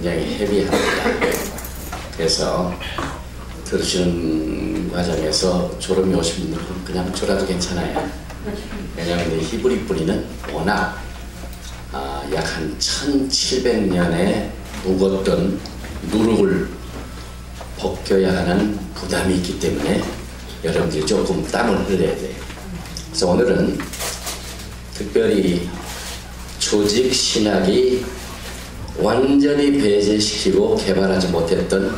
굉장히 헤비합니다. 그래서 들으시는 과정에서 졸음이 오신 분들은 그냥 졸아도 괜찮아요. 왜냐하면 히브리 뿌리는 워낙 약 한 1700년에 묵었던 누룩을 벗겨야 하는 부담이 있기 때문에 여러분들이 조금 땀을 흘려야 돼요. 그래서 오늘은 특별히 조직 신학이 완전히 배제시키고 개발하지 못했던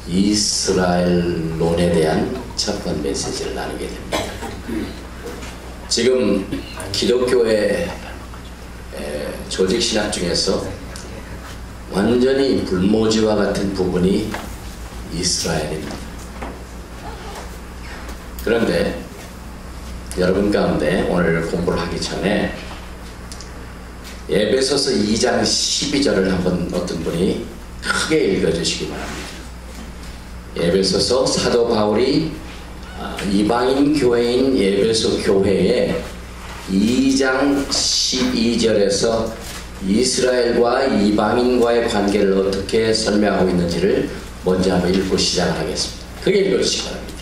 이스라엘론에 대한 첫 번째 메시지를 나누게 됩니다. 지금 기독교의 조직 신학 중에서 완전히 불모지와 같은 부분이 이스라엘입니다. 그런데 여러분 가운데 오늘 공부를 하기 전에 에베소서 2장 12절을 한번 어떤 분이 크게 읽어주시기 바랍니다. 에베소서 사도 바울이 이방인 교회인 에베소 교회에 2장 12절에서 이스라엘과 이방인과의 관계를 어떻게 설명하고 있는지를 먼저 한번 읽고 시작을 하겠습니다. 크게 읽어주시기 바랍니다.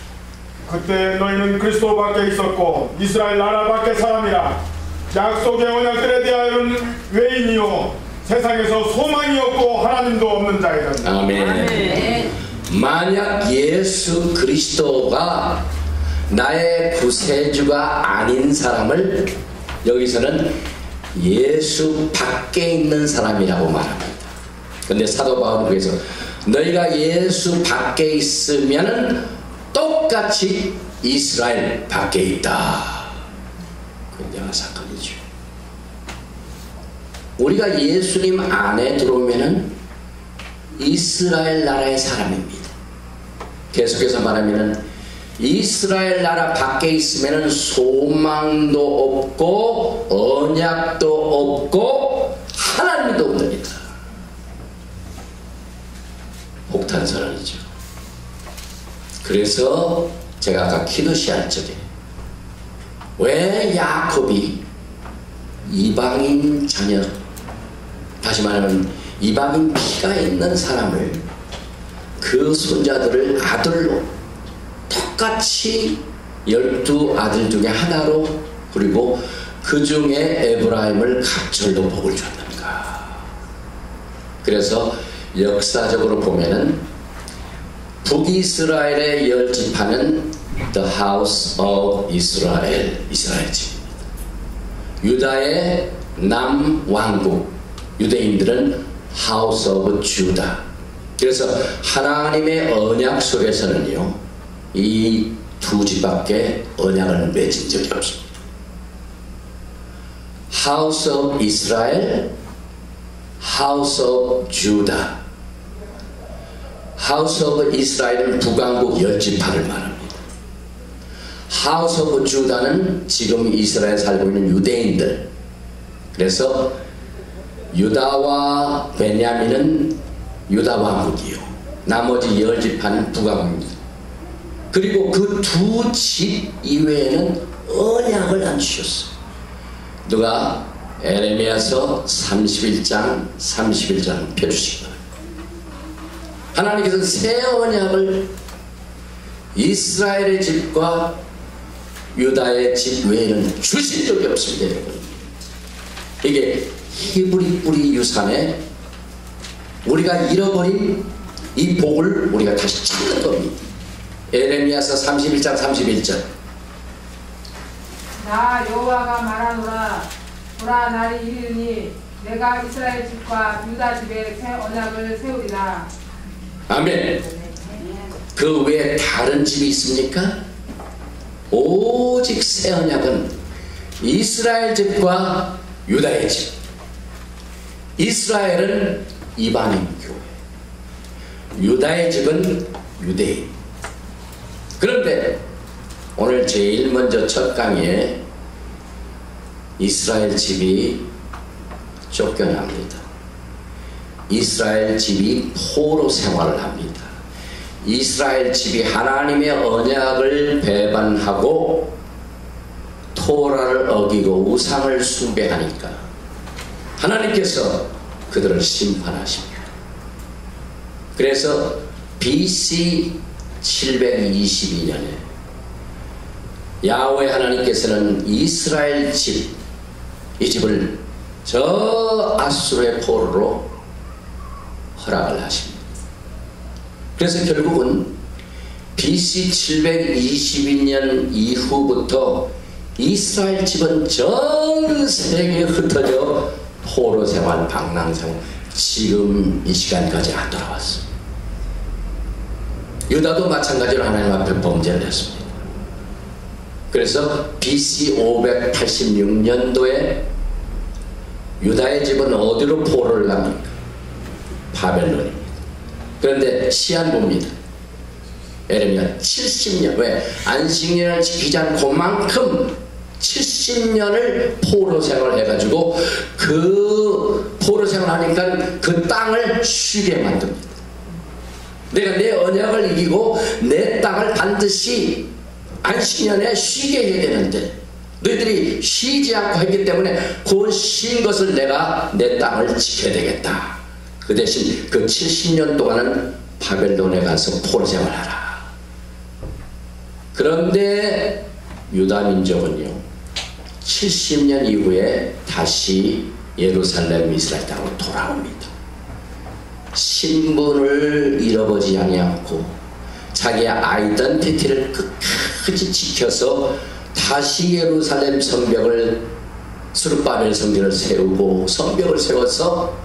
그때 너희는 그리스도 밖에 있었고 이스라엘 나라 밖에 사람이라 약속의 언약들에 대하여는 외인이요 세상에서 소망이 없고 하나님도 없는 자이다. 아멘. 만약 예수 그리스도가 나의 구세주가 아닌 사람을 여기서는 예수 밖에 있는 사람이라고 말합니다. 근데 사도 바울은 그래서 너희가 예수 밖에 있으면은 똑같이 이스라엘 밖에 있다. 굉장한 사건이죠. 우리가 예수님 안에 들어오면은 이스라엘 나라의 사람입니다. 계속해서 말하면은 이스라엘 나라 밖에 있으면은 소망도 없고 언약도 없고 하나님도 없습니다. 폭탄선언이죠. 그래서 제가 아까 키도시할 적에 왜 야곱이 이방인 자녀, 다시 말하면 이방인 피가 있는 사람을 그 손자들을 아들로 똑같이 12아들 중에 하나로, 그리고 그 중에 에브라임을 갑절로 복을 줬는가. 그래서 역사적으로 보면은 북이스라엘의 10지파는 The House of Israel, 이스라엘 집입니다. 유다의 남왕국, 유대인들은 House of Judah. 그래서 하나님의 언약 속에서는요, 이 두 집밖에 언약을 맺은 적이 없습니다. House of Israel, House of Judah. House of Israel은 북왕국 10지파를 말합니다. House of Judah는 지금 이스라엘에 살고 있는 유대인들. 그래서 유다와 베냐민은 유다 왕국이요, 나머지 10지파는 북왕국입니다. 그리고 그 두 집 이외에는 언약을 안 주셨어요. 누가 에레미야서 31장 31절 펴주시기 바랍니다. 하나님께서 새 언약을 이스라엘의 집과 유다의 집 외에는 주신 적이 없습니다. 이게 히브리 뿌리 유산에 우리가 잃어버린 이 복을 우리가 다시 찾는 겁니다. 에레미야서 31장 31절. 나 여호와가 말하노라. 보라, 날이 이르니 내가 이스라엘 집과 유다 집에 새 언약을 세우리라. 아멘. 그 외에 다른 집이 있습니까? 오직 새 언약은 이스라엘 집과 유다의 집. 이스라엘은 이방인 교회, 유다의 집은 유대인. 그런데 오늘 제일 먼저 첫 강의에 이스라엘 집이 쫓겨납니다. 이스라엘 집이 포로 생활을 합니다. 이스라엘 집이 하나님의 언약을 배반하고 토라를 어기고 우상을 숭배하니까 하나님께서 그들을 심판하십니다. 그래서 BC 722년에 야훼 하나님께서는 이스라엘 집, 이 집을 저 아수르의 포로로 허락을 하십니다. 그래서 결국은 BC 722년 이후부터 이스라엘 집은 전 세계에 흩어져 포로 생활, 방랑 생활, 지금 이 시간까지 안 돌아왔습니다. 유다도 마찬가지로 하나님 앞에 범죄를 했습니다. 그래서 BC 586년도에 유다의 집은 어디로 포로를 갑니까? 바벨론입니다. 그런데 시한부입니다. 예레미야 70년, 왜? 안식년을 지키지 않고 그만큼 70년을 포로 생활을 해가지고 그 포로 생활하니까 그 땅을 쉬게 만듭니다. 내가 내 언약을 이기고 내 땅을 반드시 안식년에 쉬게 해야 되는데 너희들이 쉬지 않고 했기 때문에 그 쉰 것을 내가 내 땅을 지켜야 되겠다. 그 대신 그 70년 동안은 바벨론에 가서 포로 생활하라. 그런데 유다 민족은요 70년 이후에 다시 예루살렘 이스라엘 땅으로 돌아옵니다. 신분을 잃어버리지 않고 자기의 아이덴티티를 끝까지 지켜서 다시 예루살렘 성벽을 스룹바벨 성전을 세우고 성벽을 세워서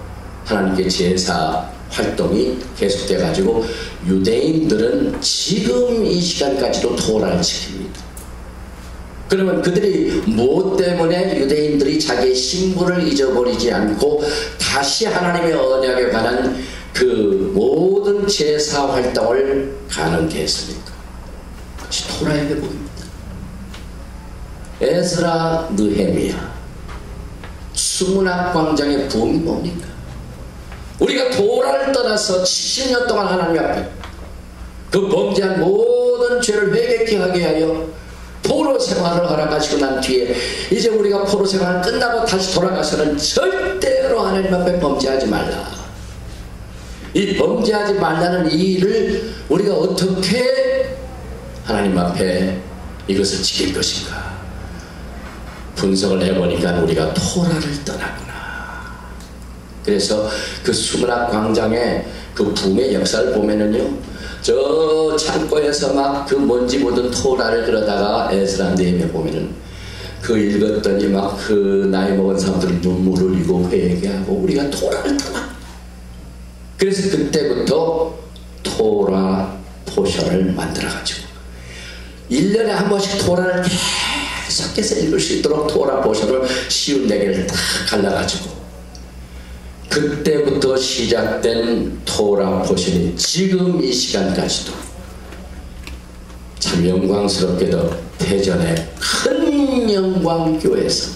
하나님께 제사 활동이 계속돼 가지고 유대인들은 지금 이 시간까지도 토라를 지킵니다. 그러면 그들이 무엇 때문에 유대인들이 자기의 신분을 잊어버리지 않고 다시 하나님의 언약에 관한 그 모든 제사 활동을 가능케 했습니까? 그것이 토라의 회복입니다. 에스라, 느헤미야, 수문학 광장의 부흥이 뭡니까? 우리가 토라를 떠나서 70년 동안 하나님 앞에 그 범죄한 모든 죄를 회개케 하게 하여 포로 생활을 허락하시고 난 뒤에 이제 우리가 포로 생활을 끝나고 다시 돌아가서는 절대로 하나님 앞에 범죄하지 말라. 이 범죄하지 말라는 이 일을 우리가 어떻게 하나님 앞에 이것을 지킬 것인가 분석을 해보니까 우리가 토라를 떠났구나. 그래서 그 수문학 광장의 그 붐의 역사를 보면은요 저 창고에서 막 그 먼지 묻은 토라를 그러다가 에스라 느헤미야 보면은 그 읽었더니 막 그 나이 먹은 사람들은 눈물을 흘리고 회개하고 우리가 토라를 떠나. 그래서 그때부터 토라 포션을 만들어가지고 1년에 한 번씩 토라를 계속해서 읽을 수 있도록 토라 포션을 쉬운 4개를 다 갈라가지고 그때부터 시작된 토라 포션이 지금 이 시간까지도 참 영광스럽게도 대전의 큰 영광교회에서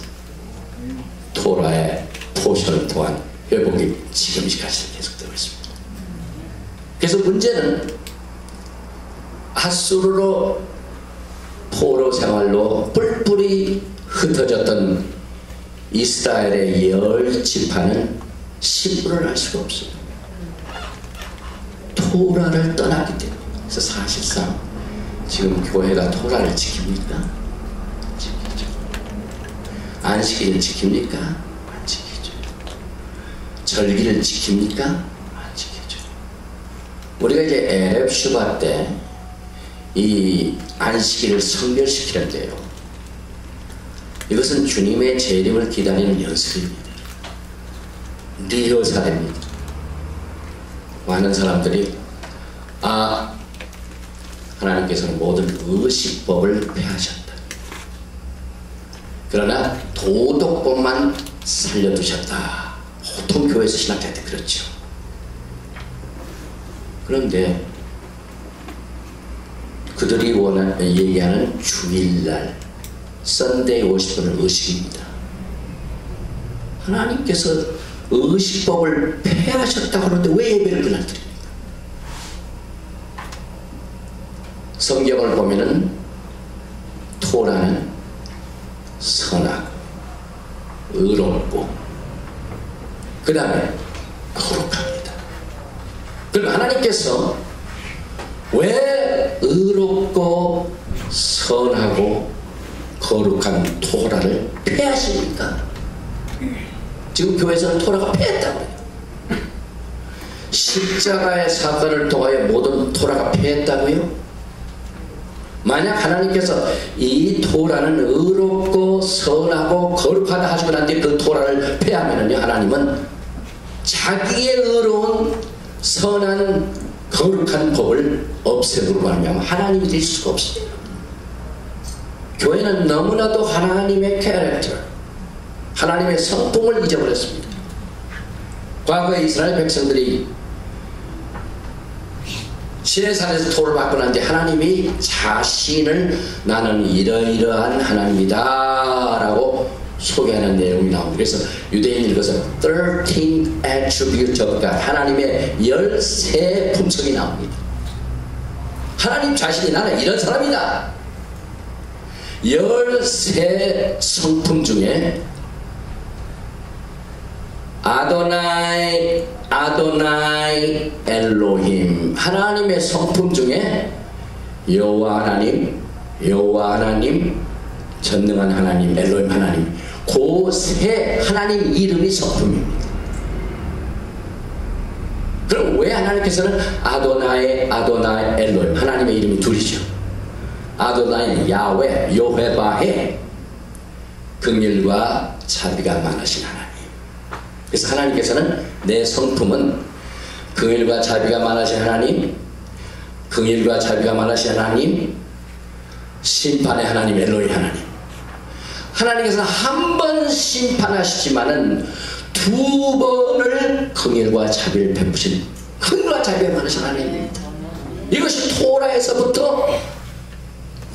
토라의 포션을 통한 회복이 지금 이 시간까지 계속되고 있습니다. 그래서 문제는 아수르로 포로 생활로 뿔뿔이 흩어졌던 이스라엘의 10지파는 신분을 알 수가 없습니다. 토라를 떠났기 때문에. 그래서 사실상 지금 교회가 토라를 지킵니까? 지키죠. 안식일을 지킵니까? 안 지키죠. 절기를 지킵니까? 안 지키죠. 우리가 이제 에렙 슈바 때 이 안식일을 성결시키는데요. 이것은 주님의 재림을 기다리는 연습입니다. 리허설입니다. 많은 사람들이 하나님께서는 모든 의식법을 폐하셨다. 그러나 도덕법만 살려두셨다. 보통 교회에서 신학할 때 그렇죠. 그런데 그들이 얘기하는 주일날 썬데이 워시프는 의식입니다. 하나님께서 의식법을 폐하셨다고 하는데 왜 예배를 그날 드립니까? 성경을 보면은 토라는 선하고 의롭고 그 다음에 거룩합니다. 그럼 하나님께서 왜 의롭고 선하고 거룩한 토라를 폐하십니까? 지금 교회에서는 토라가 폐했다고 해요. 십자가의 사건을 통하여 모든 토라가 폐했다고요? 만약 하나님께서 이 토라는 의롭고 선하고 거룩하다 하시고 난 뒤에 그 토라를 폐하면은요, 하나님은 자기의 의로운 선한 거룩한 법을 없애므로 하면 하나님이 될 수가 없습니다. 교회는 너무나도 하나님의 캐릭터, 하나님의 성품을 잊어버렸습니다. 과거에 이스라엘 백성들이 시내산에서 토를 받고 난 뒤에 하나님이 자신을 나는 이러이러한 하나님이다 라고 소개하는 내용이 나옵니다. 그래서 유대인들이 그것을 13 attribute of God, 하나님의 13 품성이 나옵니다. 하나님 자신이 나는 이런 사람이다. 13 성품 중에 아도나이 엘로힘, 하나님의 성품 중에 여호와 하나님, 전능한 하나님, 엘로힘 하나님, 그 세 하나님 이름이 성품입니다. 그럼 왜 하나님께서는 아도나이 엘로힘, 하나님의 이름이 둘이죠. 아도나이 야훼, 요헤바헤, 긍휼과 자비가 많으신 하나님. 그래서 하나님께서는 내 성품은 긍휼과 자비가 많으신 하나님, 긍휼과 자비가 많으신 하나님, 심판의 하나님, 엘로히 하나님. 하나님께서는 한 번 심판하시지만은 두 번을 긍휼과 자비를 베푸신 긍휼과 자비가 많으신 하나님입니다. 이것이 토라에서부터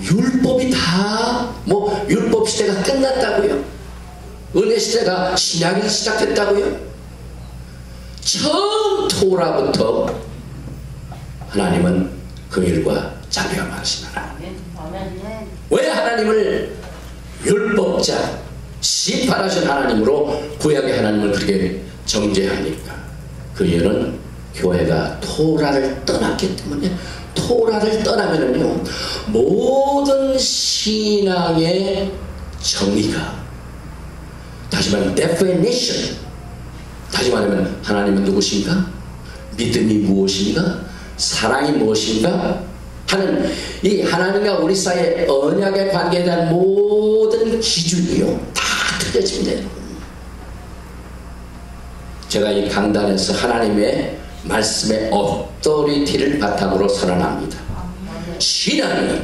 율법이 다 율법 시대가 끝났다고요. 은혜 시대가 신약에서 시작됐다고요. 처음 토라부터 하나님은 긍휼과 자비가 많으신 하나님. 왜 하나님을 율법자, 심판하신 하나님으로 구약의 하나님을 그렇게 정죄합니까? 그 이유는 교회가 토라를 떠났기 때문에. 토라를 떠나면은요, 모든 신앙의 정의가, 다시 말하면 definition, 다시 말하면 하나님은 누구신가? 믿음이 무엇인가? 사랑이 무엇인가? 하는 이 하나님과 우리 사이의 언약의 관계에 대한 모든 기준이요, 다 틀려집니다, 여러분. 제가 이 강단에서 하나님의 말씀의 어토리티를 바탕으로 선언합니다. 신앙이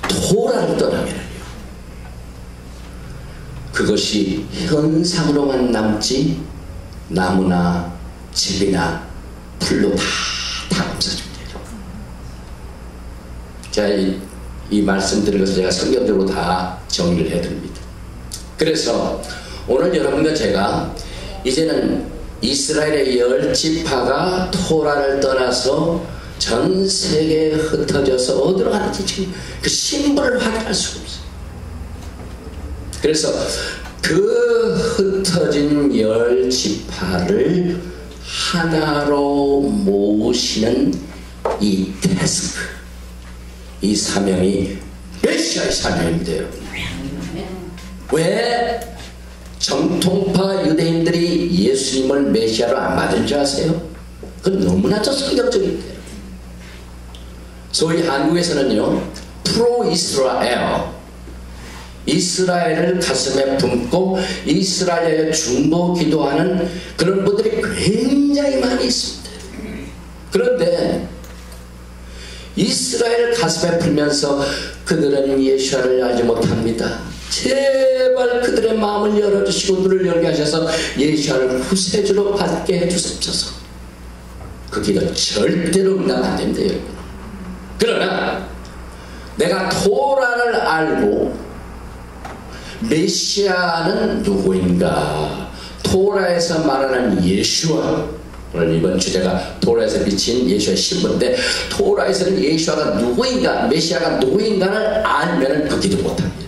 토라를 떠나면요, 그것이 현상으로만 남지 나무나 집이나 풀로 다 없어집니다. 제가 이 말씀 드린 것을 제가 성경적으로 다 정리를 해드립니다. 그래서 오늘 여러분과 제가 이제는 이스라엘의 10지파가 토라를 떠나서 전 세계에 흩어져서 어디로 가는지 지금 그 심벌을 확인할 수가 없어요. 그래서 그 흩어진 10지파를 하나로 모으시는 이 태스크, 이 사명이 메시아의 사명입니다, 여러분. 왜 정통파 유대인들이 예수님을 메시아로 안 받은 줄 아세요? 그건 너무나도 성경적인데요. 소위 한국에서는요, 프로 이스라엘, 이스라엘을 가슴에 품고 이스라엘에 중보 기도하는 그런 분들이 굉장히 많이 있습니다. 그런데 이스라엘을 가슴에 풀면서 그들은 예수를 알지 못합니다. 제발 그들의 마음을 열어주시고 눈을 열게 하셔서 예수를 구세주로 받게 해주옵소서. 그 기도 절대로 응답 안 됩니다, 여러분. 그러나 내가 토라를 알고 메시아는 누구인가, 토라에서 말하는 예수와, 오늘 이번 주제가 토라에서 비친 예수의 신분인데, 토라에서는 예수가 누구인가, 메시아가 누구인가를 알면 그 기도 못합니다.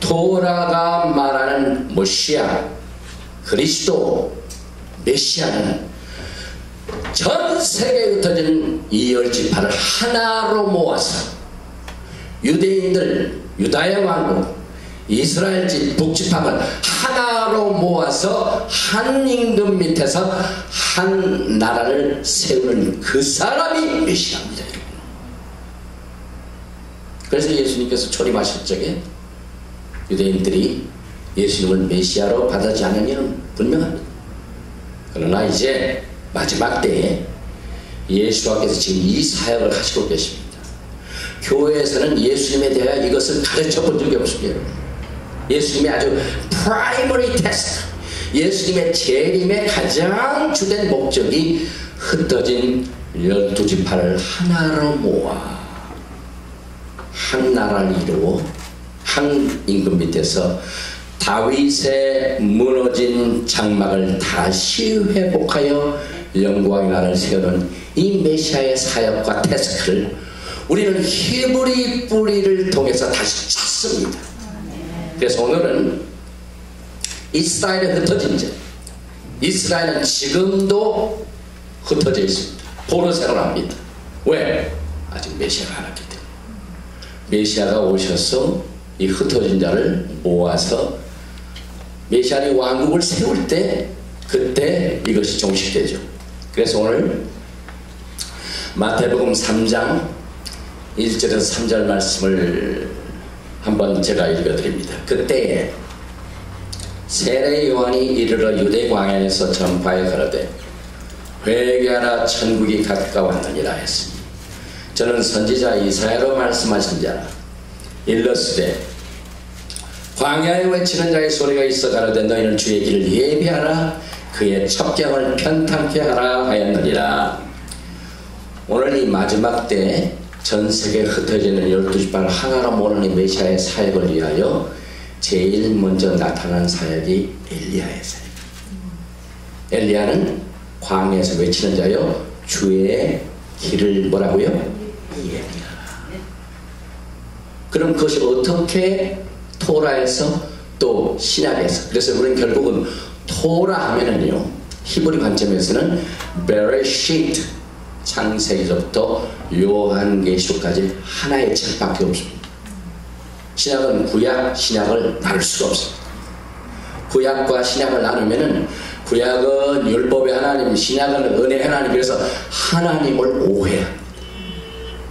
토라가 말하는 메시아, 그리스도, 메시아는 전 세계에 흩어진 이 10지파를 하나로 모아서 유대인들, 유다야 왕국, 이스라엘 북지파를 하나로 모아서 한 임금 밑에서 한 나라를 세우는 그 사람이 메시아입니다. 그래서 예수님께서 초림하실 적에 유대인들이 예수님을 메시아로 받아지 않으면 분명합니다. 그러나 이제 마지막 때에 예수님께서 지금 이 사역을 하시고 계십니다. 교회에서는 예수님에 대하여 이것을 가르쳐 본 적이 없습니다. 예수님의 아주 프라이머리 테스트, 예수님의 재림의 가장 주된 목적이 흩어진 12지파를 하나로 모아 한 나라를 이루어 한 임금 밑에서 다윗의 무너진 장막을 다시 회복하여 영광의 나라를 세우는 이 메시아의 사역과 태스크를 우리는 히브리 뿌리를 통해서 다시 찾습니다. 그래서 오늘은 이스라엘에 흩어진 자, 이스라엘은 지금도 흩어져 있습니다. 포로 생활합니다. 왜? 아직 메시아가 안 왔기 때문에. 메시아가 오셔서 이 흩어진 자를 모아서 메시아의 왕국을 세울 때 그때 이것이 종식되죠. 그래서 오늘 마태복음 3장 1절에서 3절 말씀을 한번 제가 읽어드립니다. 그때에 세례 요한이 이르러 유대 광야에서 전파에 가로되 회개하라 천국이 가까웠느니라 했으니 저는 선지자 이사야로 말씀하신 자라 일러스되 광야에 외치는 자의 소리가 있어 가로되 너희는 주의 길을 예비하라 그의 첩경을 편탄케 하라 하였느니라. 오늘 이 마지막 때 전 세계에 흩어지는 12지파를 하나로 모으는 이 메시아의 사역을 위하여 제일 먼저 나타난 사역이 엘리야의 사역. 엘리야는 광야에서 외치는 자요 주의 길을 뭐라고요? 예비하라. 그럼 그것이 어떻게 토라에서 또 신약에서, 그래서 우리는 결국은 토라 하면은요 히브리 관점에서는 베레시트 창세기서부터 요한계시록까지 하나의 책밖에 없습니다. 신약은 구약, 신약을 나눌 수가 없습니다. 구약과 신약을 나누면은 구약은 율법의 하나님, 신약은 은혜의 하나님, 그래서 하나님을 오해합니다.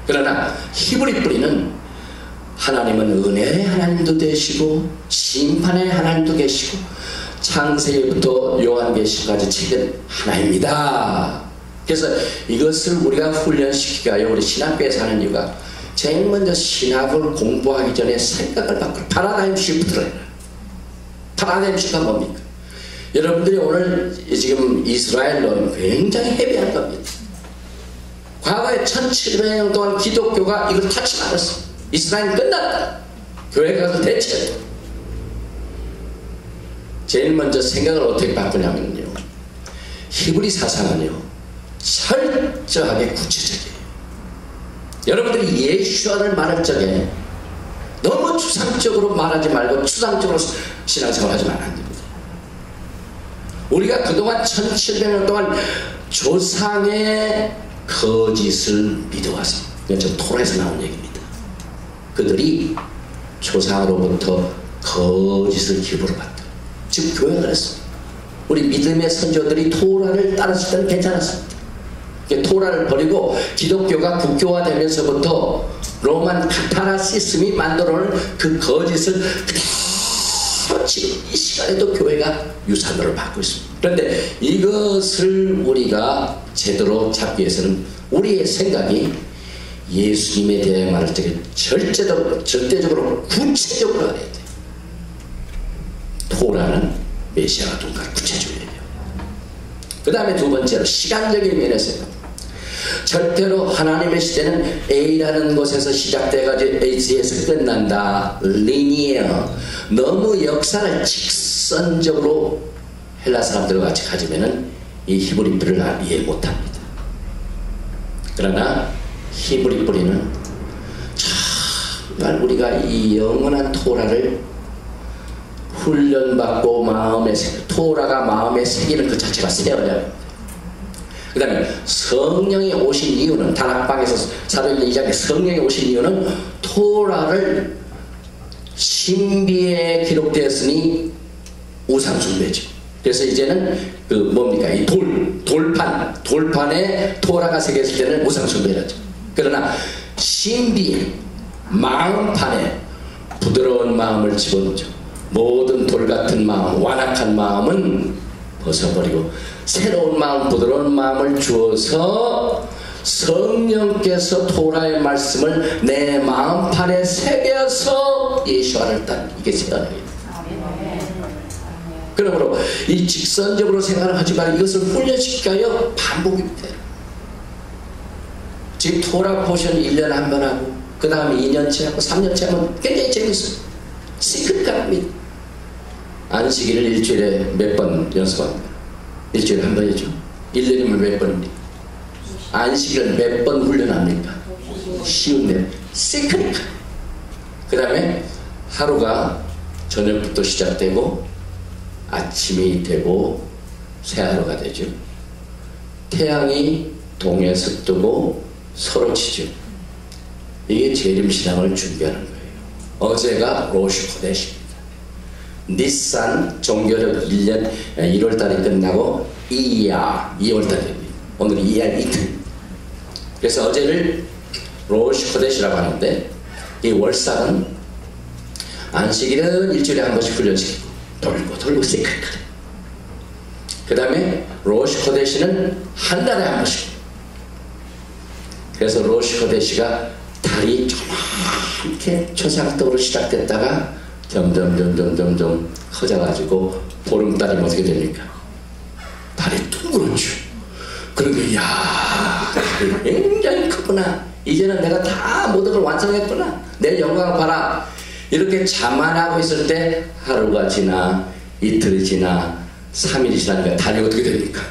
그러나 히브리 뿌리는 하나님은 은혜의 하나님도 되시고 심판의 하나님도 계시고 창세기부터 요한계시록까지 책은 하나입니다. 그래서 이것을 우리가 훈련시키기 위하여 우리 신학교에서 하는 이유가 제일 먼저 신학을 공부하기 전에 생각을 바꾸는 파라다임 시프트를 해요. 파라다임 시프트가 뭡니까? 여러분들이 오늘 지금 이스라엘로 굉장히 헤비할 겁니다. 과거에 1700년 동안 기독교가 이걸 타치 말았어. 이스라엘 끝났다. 교회가 가서 대체했다. 제일 먼저 생각을 어떻게 바꾸냐면요, 히브리 사상은요 철저하게 구체적이에요. 여러분들이 예수와를 말할 적에 너무 추상적으로 말하지 말고 추상적으로 신앙생활 하지 말아야 됩니다. 우리가 그동안 1700년 동안 조상의 거짓을 믿어와서, 이건 토라에서 나온 얘기입니다. 그들이 조상으로부터 거짓을 기부를 받다. 지금 교회가 그랬습니다. 우리 믿음의 선조들이 토라를 따랐을 때는 괜찮았습니다. 토라를 버리고 기독교가 국교화되면서부터 로만 카타라시즘이 만들어놓은 그 거짓을 그대로 지금 이 시간에도 교회가 유산으로 받고 있습니다. 그런데 이것을 우리가 제대로 잡기 위해서는 우리의 생각이 예수님에 대해 말할 때 절대적으로 구체적으로 해야 돼요. 토라는 메시아가 누군가 구체적이에요. 그 다음에 두 번째로 시간적인 면에서요, 절대로 하나님의 시대는 A라는 곳에서 시작돼가지고 H에서 끝난다. 리니어. 너무 역사를 직선적으로 헬라 사람들과 같이 가지면은 이 히브리 뿌리를 이해 못합니다. 그러나 히브리 뿌리는 정말 우리가 이 영원한 토라를 훈련받고 마음에 토라가 마음에 새기는 그 자체가 세어야 합니다. 그 다음에 성령이 오신 이유는, 다락방에서 사도행전 2장에 성령이 오신 이유는 토라를 신비에 기록되었으니 우상숭배죠. 그래서 이제는 그 뭡니까, 이 돌판에 토라가 새겼을 때는 우상숭배라죠. 그러나 신비 마음판에 부드러운 마음을 집어넣죠. 모든 돌같은 마음, 완악한 마음은 벗어버리고 새로운 마음, 부드러운 마음을 주어서 성령께서 토라의 말씀을 내 마음판에 새겨서 예수안을 딴, 이게 세안입니다. 그러므로 이 직선적으로 생각을 하지 말고 이것을 훈련시켜요. 반복입니다. 지금 토라 포션 1년에 한 번 하고 그 다음에 2년째 하고 3년째 하면 굉장히 재밌어요. 시크릿합니다. 안식일을 일주일에 몇 번 연습합니다. 일주일에 한 번이죠. 1년이면 몇 번입니까? 안식일을 몇 번 훈련합니까? 쉬운데 시크릿. 그 다음에 하루가 저녁부터 시작되고 아침이 되고 새하루가 되죠. 태양이 동에서 뜨고 서로 치죠. 이게 재림신앙을 준비하는 거예요. 어제가 로시코데시입니다. 니산 종교력 1년 1월달이 끝나고 이야 2월달입니다. 오늘은 이야 이틀. 그래서 어제를 로시코데시라고 하는데, 이 월삭은 안식일은 일주일에 한 번씩 훈련시키고 돌고 시크릿하다. 그 다음에 로시코데시는 한 달에 한 번씩. 그래서 로시코데시가 달이 조그맣게 초상떡으로 시작됐다가 점점 커져가지고 보름달이면 어떻게 됩니까? 달이 둥그렇죠. 그러니까 야, 달이 굉장히 크구나. 이제는 내가 다 모든 걸 완성했구나. 내 영광을 봐라. 이렇게 자만하고 있을 때 하루가 지나 이틀이 지나 3일이 지나니까 달이 어떻게 됩니까?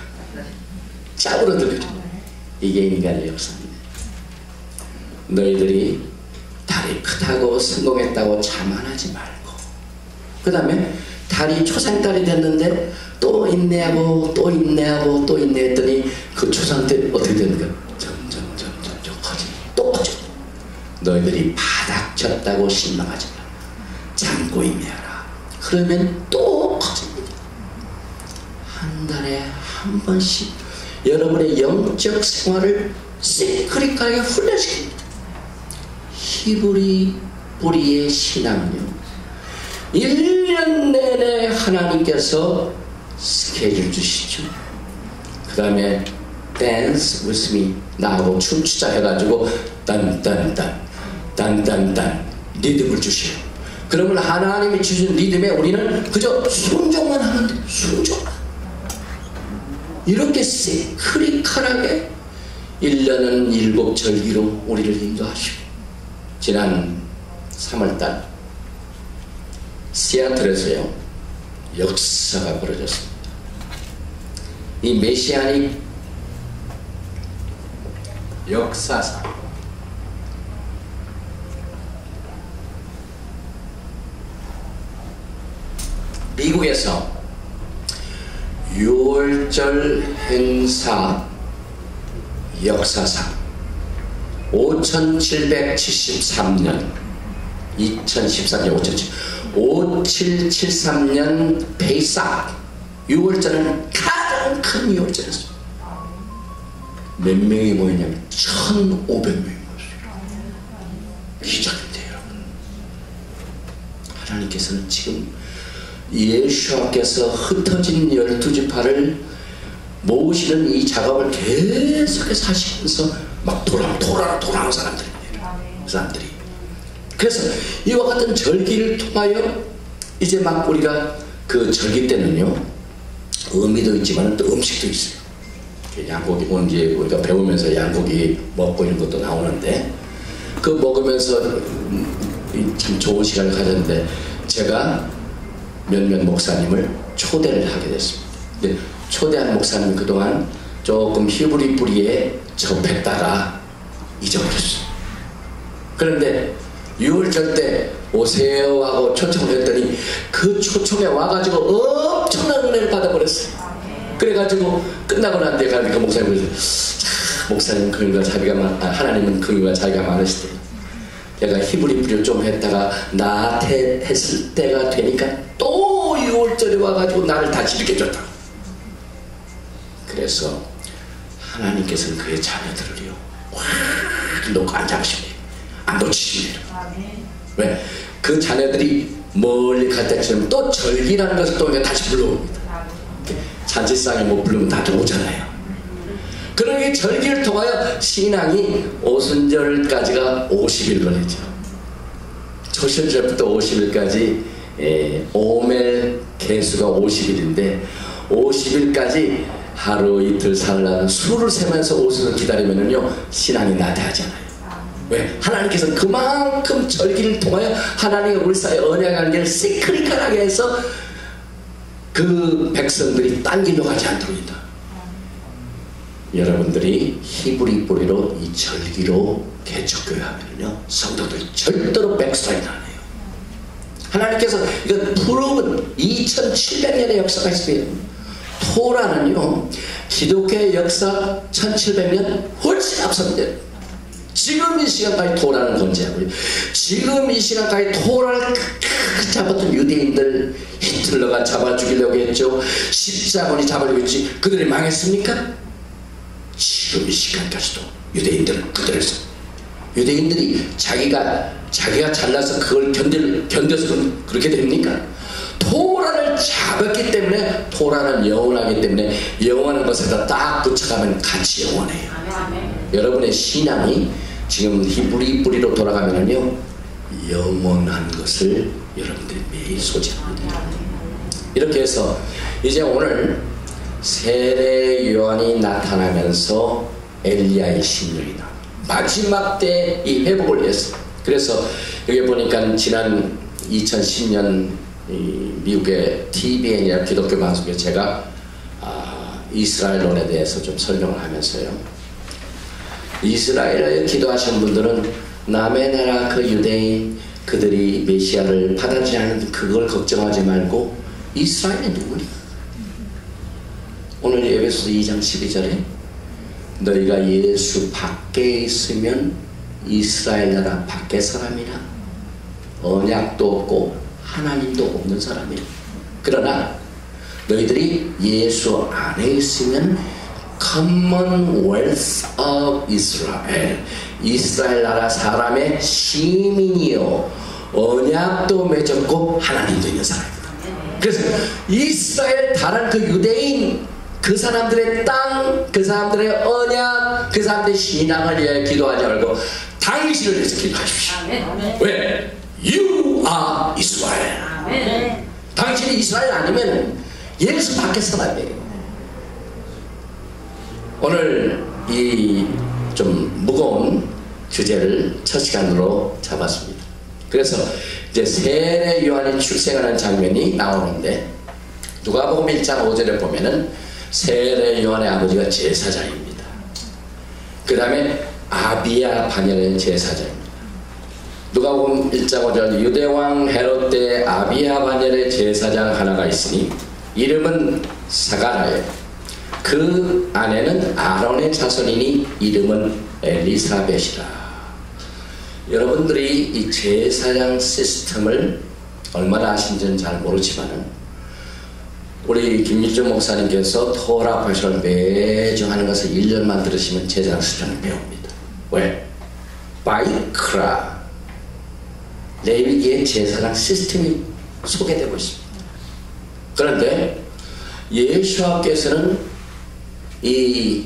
짜부러들거려. 이게 인간의 역사입니다. 너희들이 달이 크다고 성공했다고 자만하지 말고, 그 다음에 달이 초상달이 됐는데 또 인내하고 또 인내하고 또 인내했더니 그 초상달이 어떻게 됩니까? 점점 커져. 또 커져. 너희들이 바닥쳤다고 실망하지 마. 참고 임해하라. 그러면 또 커집니다. 한 달에 한 번씩 여러분의 영적 생활을 시크릿하게 훈련시킵니다. 히브리 뿌리의 신앙은요, 1년 내내 하나님께서 스케줄 주시죠. 그 다음에 dance with me, 나하고 춤추자 해가지고 딴딴딴 리듬을 주셔요. 그러면 하나님이 주신 리듬에 우리는 그저 순종만 하면 돼요. 순종만. 이렇게 시크릿하게 1년은 7절기로 우리를 인도하시고, 지난 3월달 시애틀에서요 역사가 벌어졌습니다. 이 메시아닉 역사상, 미국에서 6월절 행사 역사상 5773년 2013년 5773년 베이삭 6월절은 가장 큰 6월절이었습니다. 몇 명이 모였냐면 1500명이 모였어요. 기적인데 여러분, 하나님께서는 지금 예수께서 흩어진 12지파를 모으시는 이 작업을 계속해서 하시면서 막 돌아오는 사람들이. 그래서 이와 같은 절기를 통하여 이제 막 우리가 그 절기 때는요, 의미도 있지만 또 음식도 있어요. 양고기, 언제 우리가 배우면서 양고기 먹고 이런 것도 나오는데, 그 먹으면서 참 좋은 시간을 가졌는데, 제가 몇몇 목사님을 초대를 하게 됐습니다. 근데 초대한 목사님 그동안 조금 히브리 뿌리에 접했다가 잊어버렸어요. 그런데 6월절 때 오세요 하고 초청을 했더니 그 초청에 와가지고 엄청난 은혜를 받아버렸어요. 그래가지고 끝나고 난 뒤에 가니까 목사님 목사님 긍휼과 자비가 하나님은 긍휼과 자비가 많으시대. 내가 히브리 뿌리를 좀 했다가 나태했을 때가 되니까 또 6월절에 와가지고 나를 다시 이렇게 줬다. 그래서 하나님께서는 그의 자녀들을요 확 놓고 안 잡으십니다. 안 놓치십니다. 왜? 그 자녀들이 멀리 갈 때처럼 또 절기라는 것을 또 다시 불러옵니다. 잔치상에 못 부르면 다 들어오잖아요. 그러니 절기를 통하여 신앙이 오순절까지가 50일 걸리죠. 초신절부터 50일까지 오멜 개수가 50일인데 50일까지 하루 이틀 사흘 수를 세면서 오순을 기다리면은요 신앙이 나태하잖아요. 왜? 하나님께서는 그만큼 절기를 통하여 하나님의 우리 사이에 언약 관계를 시크릿하게 해서 그 백성들이 딴 길로 가지 않도록 한다. 여러분들이 히브리 뿌리로 이 절기로 개척교회하면요 성도들 절대로 백스라이드 안 해요. 하나님께서 이건 프로ven 2700년의 역사가 있습니다. 토라는요 기독교의 역사 1700년 훨씬 앞섭니다. 지금 이 시간까지 토라는 건재하고요. 지금 이 시간까지 토라를 잡았던 유대인들 히틀러가 잡아 죽이려고 했죠. 십자군이 잡으려고 했지. 그들이 망했습니까? 지금 이 시간까지도 유대인들은 그들에서 유대인들이 자기가 잘나서 그걸 견뎌서 그렇게 됩니까? 토라를 잡았기 때문에 토라는 영원하기 때문에 영원한 것에다 딱 붙여가면 같이 영원해요. 여러분의 신앙이 지금 히브리 뿌리로 돌아가면은요 영원한 것을 여러분들이 매일 소지합니다. 이렇게 해서 이제 오늘 세례 요한이 나타나면서 엘리야의 심령이 나옵니다. 마지막 때 이 회복을 했어요. 그래서 여기 보니까 지난 2010년 미국의 TVN이나 기독교 방송에 제가 이스라엘론에 대해서 좀 설명을 하면서요. 이스라엘에 기도하신 분들은 남의 나라 그 유대인 그들이 메시아를 받아들이지 않는 그걸 걱정하지 말고 이스라엘이 누구니? 오늘 에베소서 2장 12절에 너희가 예수 밖에 있으면 이스라엘 나라 밖의 사람이라 언약도 없고 하나님도 없는 사람이라. 그러나 너희들이 예수 안에 있으면 Commonwealth of Israel 이스라엘 나라 사람의 시민이요 언약도 맺었고 하나님도 있는 사람입니다. 그래서 이스라엘 다른 그 유대인 그 사람들의 땅, 그 사람들의 언약, 그 사람들의 신앙을 위해 기도하지 말고 당신을 위해서 기도하십시오. 왜? You are Israel. 당신이 이스라엘 아니면 예수 밖의 사람이에요. 오늘 이 좀 무거운 주제를 첫 시간으로 잡았습니다. 그래서 이제 세례 요한이 출생하는 장면이 나오는데 누가복음 1장 5절에 보면은 세례 요한의 아버지가 제사장입니다. 그 다음에 아비야 바냐는 제사장입니다. 누가복음 1장 5절 유대왕 헤롯 때 아비야 바냐의 제사장 하나가 있으니 이름은 사가라예요. 그 아내는 아론의 자손이니 이름은 엘리사벳이라. 여러분들이 이 제사장 시스템을 얼마나 아신지는 잘 모르지만은 우리 김일중 목사님께서 토라 발표를 매주 하는 것을 1년만 들으시면 제사장 시스템을 배웁니다. 왜? 바이크라 레위기의 제사장 시스템이 소개되고 있습니다. 그런데 예수께서는 이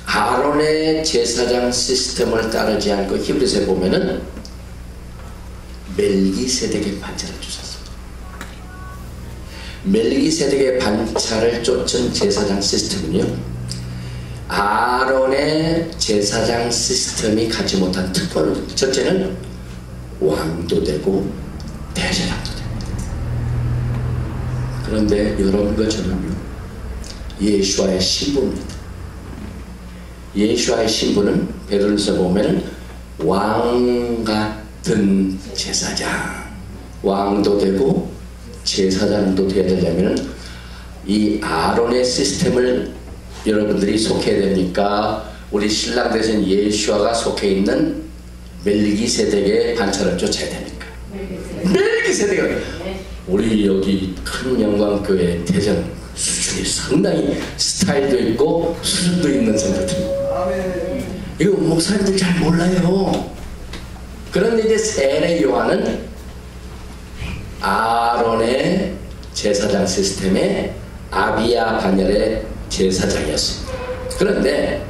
아론의 제사장 시스템을 따르지 않고 히브리서에 보면은 멜기세덱의 반차를 주셨습니다. 멜기세덱의 반차를 쫓은 제사장 시스템은요 아론의 제사장 시스템이 갖지 못한 특권을 줍니다. 첫째는 왕도 되고 대제사장도 됩니다. 그런데 여러분과 저는요 예수와의 신부입니다. 예수와의 신부는 베드로전서 보면은 왕 같은 제사장, 왕도 되고 제사장도 되어야 되려면은 이 아론의 시스템을 여러분들이 속해야 됩니까? 우리 신랑 대신 예수아가 속해 있는 멜기세덱의 반차를 쫓아야 됩니까? 멜기세덱. 우리 여기 큰 영광교회 대전 수준이 상당히 스타일도 있고 수준도 있는 성도들. 이거 목사님들 잘 몰라요. 그런데 이제 세례 요한은 아론의 제사장 시스템의 아비야 반열의 제사장이었습니다. 그런데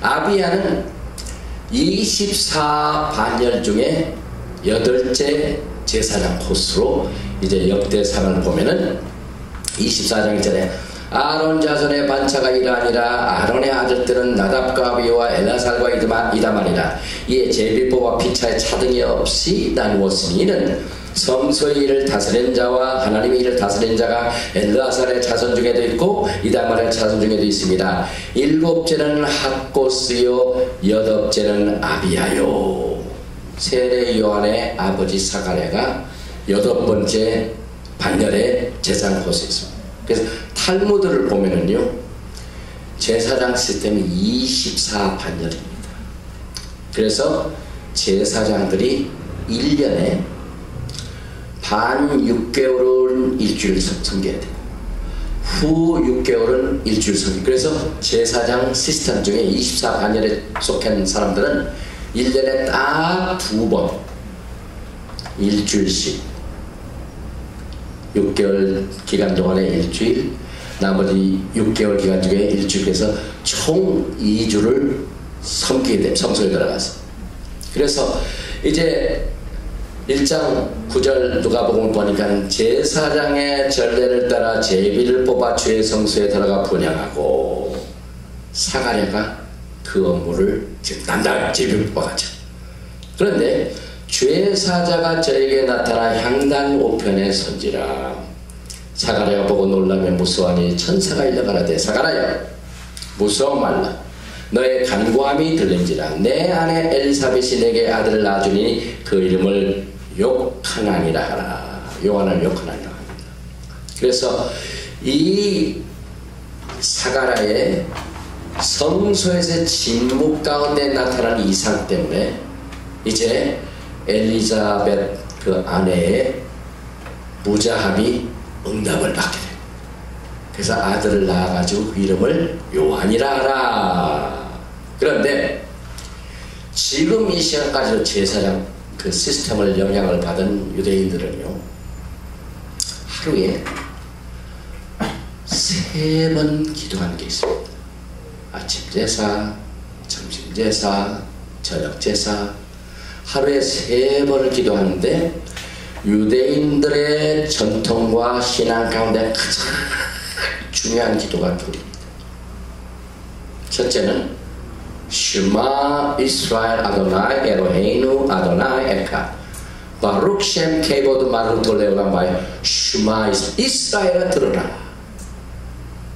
아비야는 24 반열 중에 8째 제사장 코스로 이제 역대상을 보면은 24장 있잖아요. 아론 자손의 반차가 이러하니라. 아론의 아들들은 나답과 아비와 엘라살과 이다말이라. 이에 제비보와 피차의 차등이 없이 나누었으니 이는 성소의 일을 다스린 자와 하나님의 일을 다스린 자가 엘르아살의 자손 중에도 있고 이다말의 자손 중에도 있습니다. 7째는 학고스요 8째는 아비야요. 세례 요한의 아버지 사가랴가 8번째 반열의 제사장 코스에 있습니다. 그래서 탈무드를 보면은요, 제사장 시스템이 24 반열입니다. 그래서 제사장들이 1년에 반 6개월은 일주일 섬겨야 돼요. 후 6개월은 일주일 섬겨. 그래서 제사장 시스템 중에 24 반열에 속한 사람들은 1년에 딱 2번 일주일씩 6개월 기간 동안에 일주일, 나머지 6개월 기간 중에 일주일에서 총 2주를 섬기게 됩니다. 성소에 들어가서. 그래서 이제 1장 9절 누가복음을 보니까 제사장의 전례를 따라 제비를 뽑아 주의 성소에 들어가 분향하고, 사가랴가 그 업무를 지금 담당 제비를 뽑아가죠. 그런데 죄사자가 저에게 나타나 향단 5편에 선지라. 사가랴가 보고 놀라며 무서워하니 천사가 일러가라되 사가랴여 무서워 말라. 너의 간구함이 들린지라. 내 아내 엘리사벳이 내게 아들을 낳아주니 그 이름을 욕하나니라 하라. 요한을 욕하나니라 합니다. 그래서 이 사가랴의 성소에서 진묵 가운데 나타난 이상 때문에 이제 엘리자벳 그 아내의 무자함이 응답을 받게 됩니다. 그래서 아들을 낳아가지고 그 이름을 요한이라 하라. 그런데 지금 이 시간까지도 제사장 그 시스템을 영향을 받은 유대인들은요, 하루에 3번 기도하는 게 있습니다. 아침 제사, 점심 제사, 저녁 제사, 하루에 3번을 기도하는데 유대인들의 전통과 신앙 가운데 가장 중요한 기도가 둘입니다. 첫째는 슈마 이스라엘 아도나이 에로헤이누 아도나이 에카 바룩 셈 케이보드 마르톨레오가 마이 슈마 이스라엘아 들으라.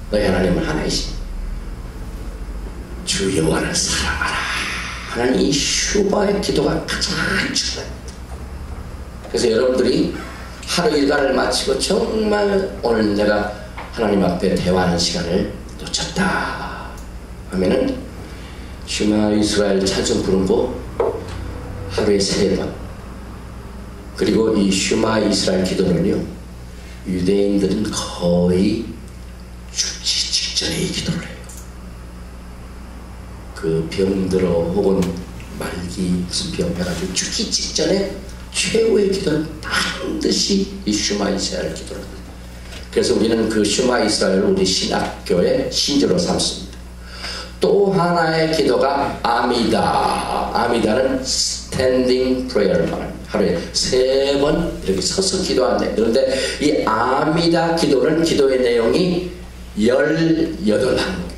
너희 하나님은 하나이시니 주 여호와를 사랑하라 하는 이 슈바의 기도가 가장 중요합니다. 그래서 여러분들이 하루 일과를 마치고 정말 오늘 내가 하나님 앞에 대화하는 시간을 놓쳤다 하면은 슈마 이스라엘 찬송 부른 거 하루에 3번, 그리고 이 슈마 이스라엘 기도는요, 유대인들은 거의 죽기 직전에 이 기도를 해요. 그 병들어 혹은 말기 무슨 병 해가지고 죽기 직전에 최후의 기도는 반드시 이 슈마 이스라엘 기도를 합니다. 그래서 우리는 그 슈마 이스라엘을 우리 신학교의 신조로 삼습니다. 또 하나의 기도가 아미다. 아미다는 스탠딩 프레이어를 말합니다. 하루에 3번 이렇게 서서 기도하는데, 그런데 이 아미다 기도는 기도의 내용이 18항목.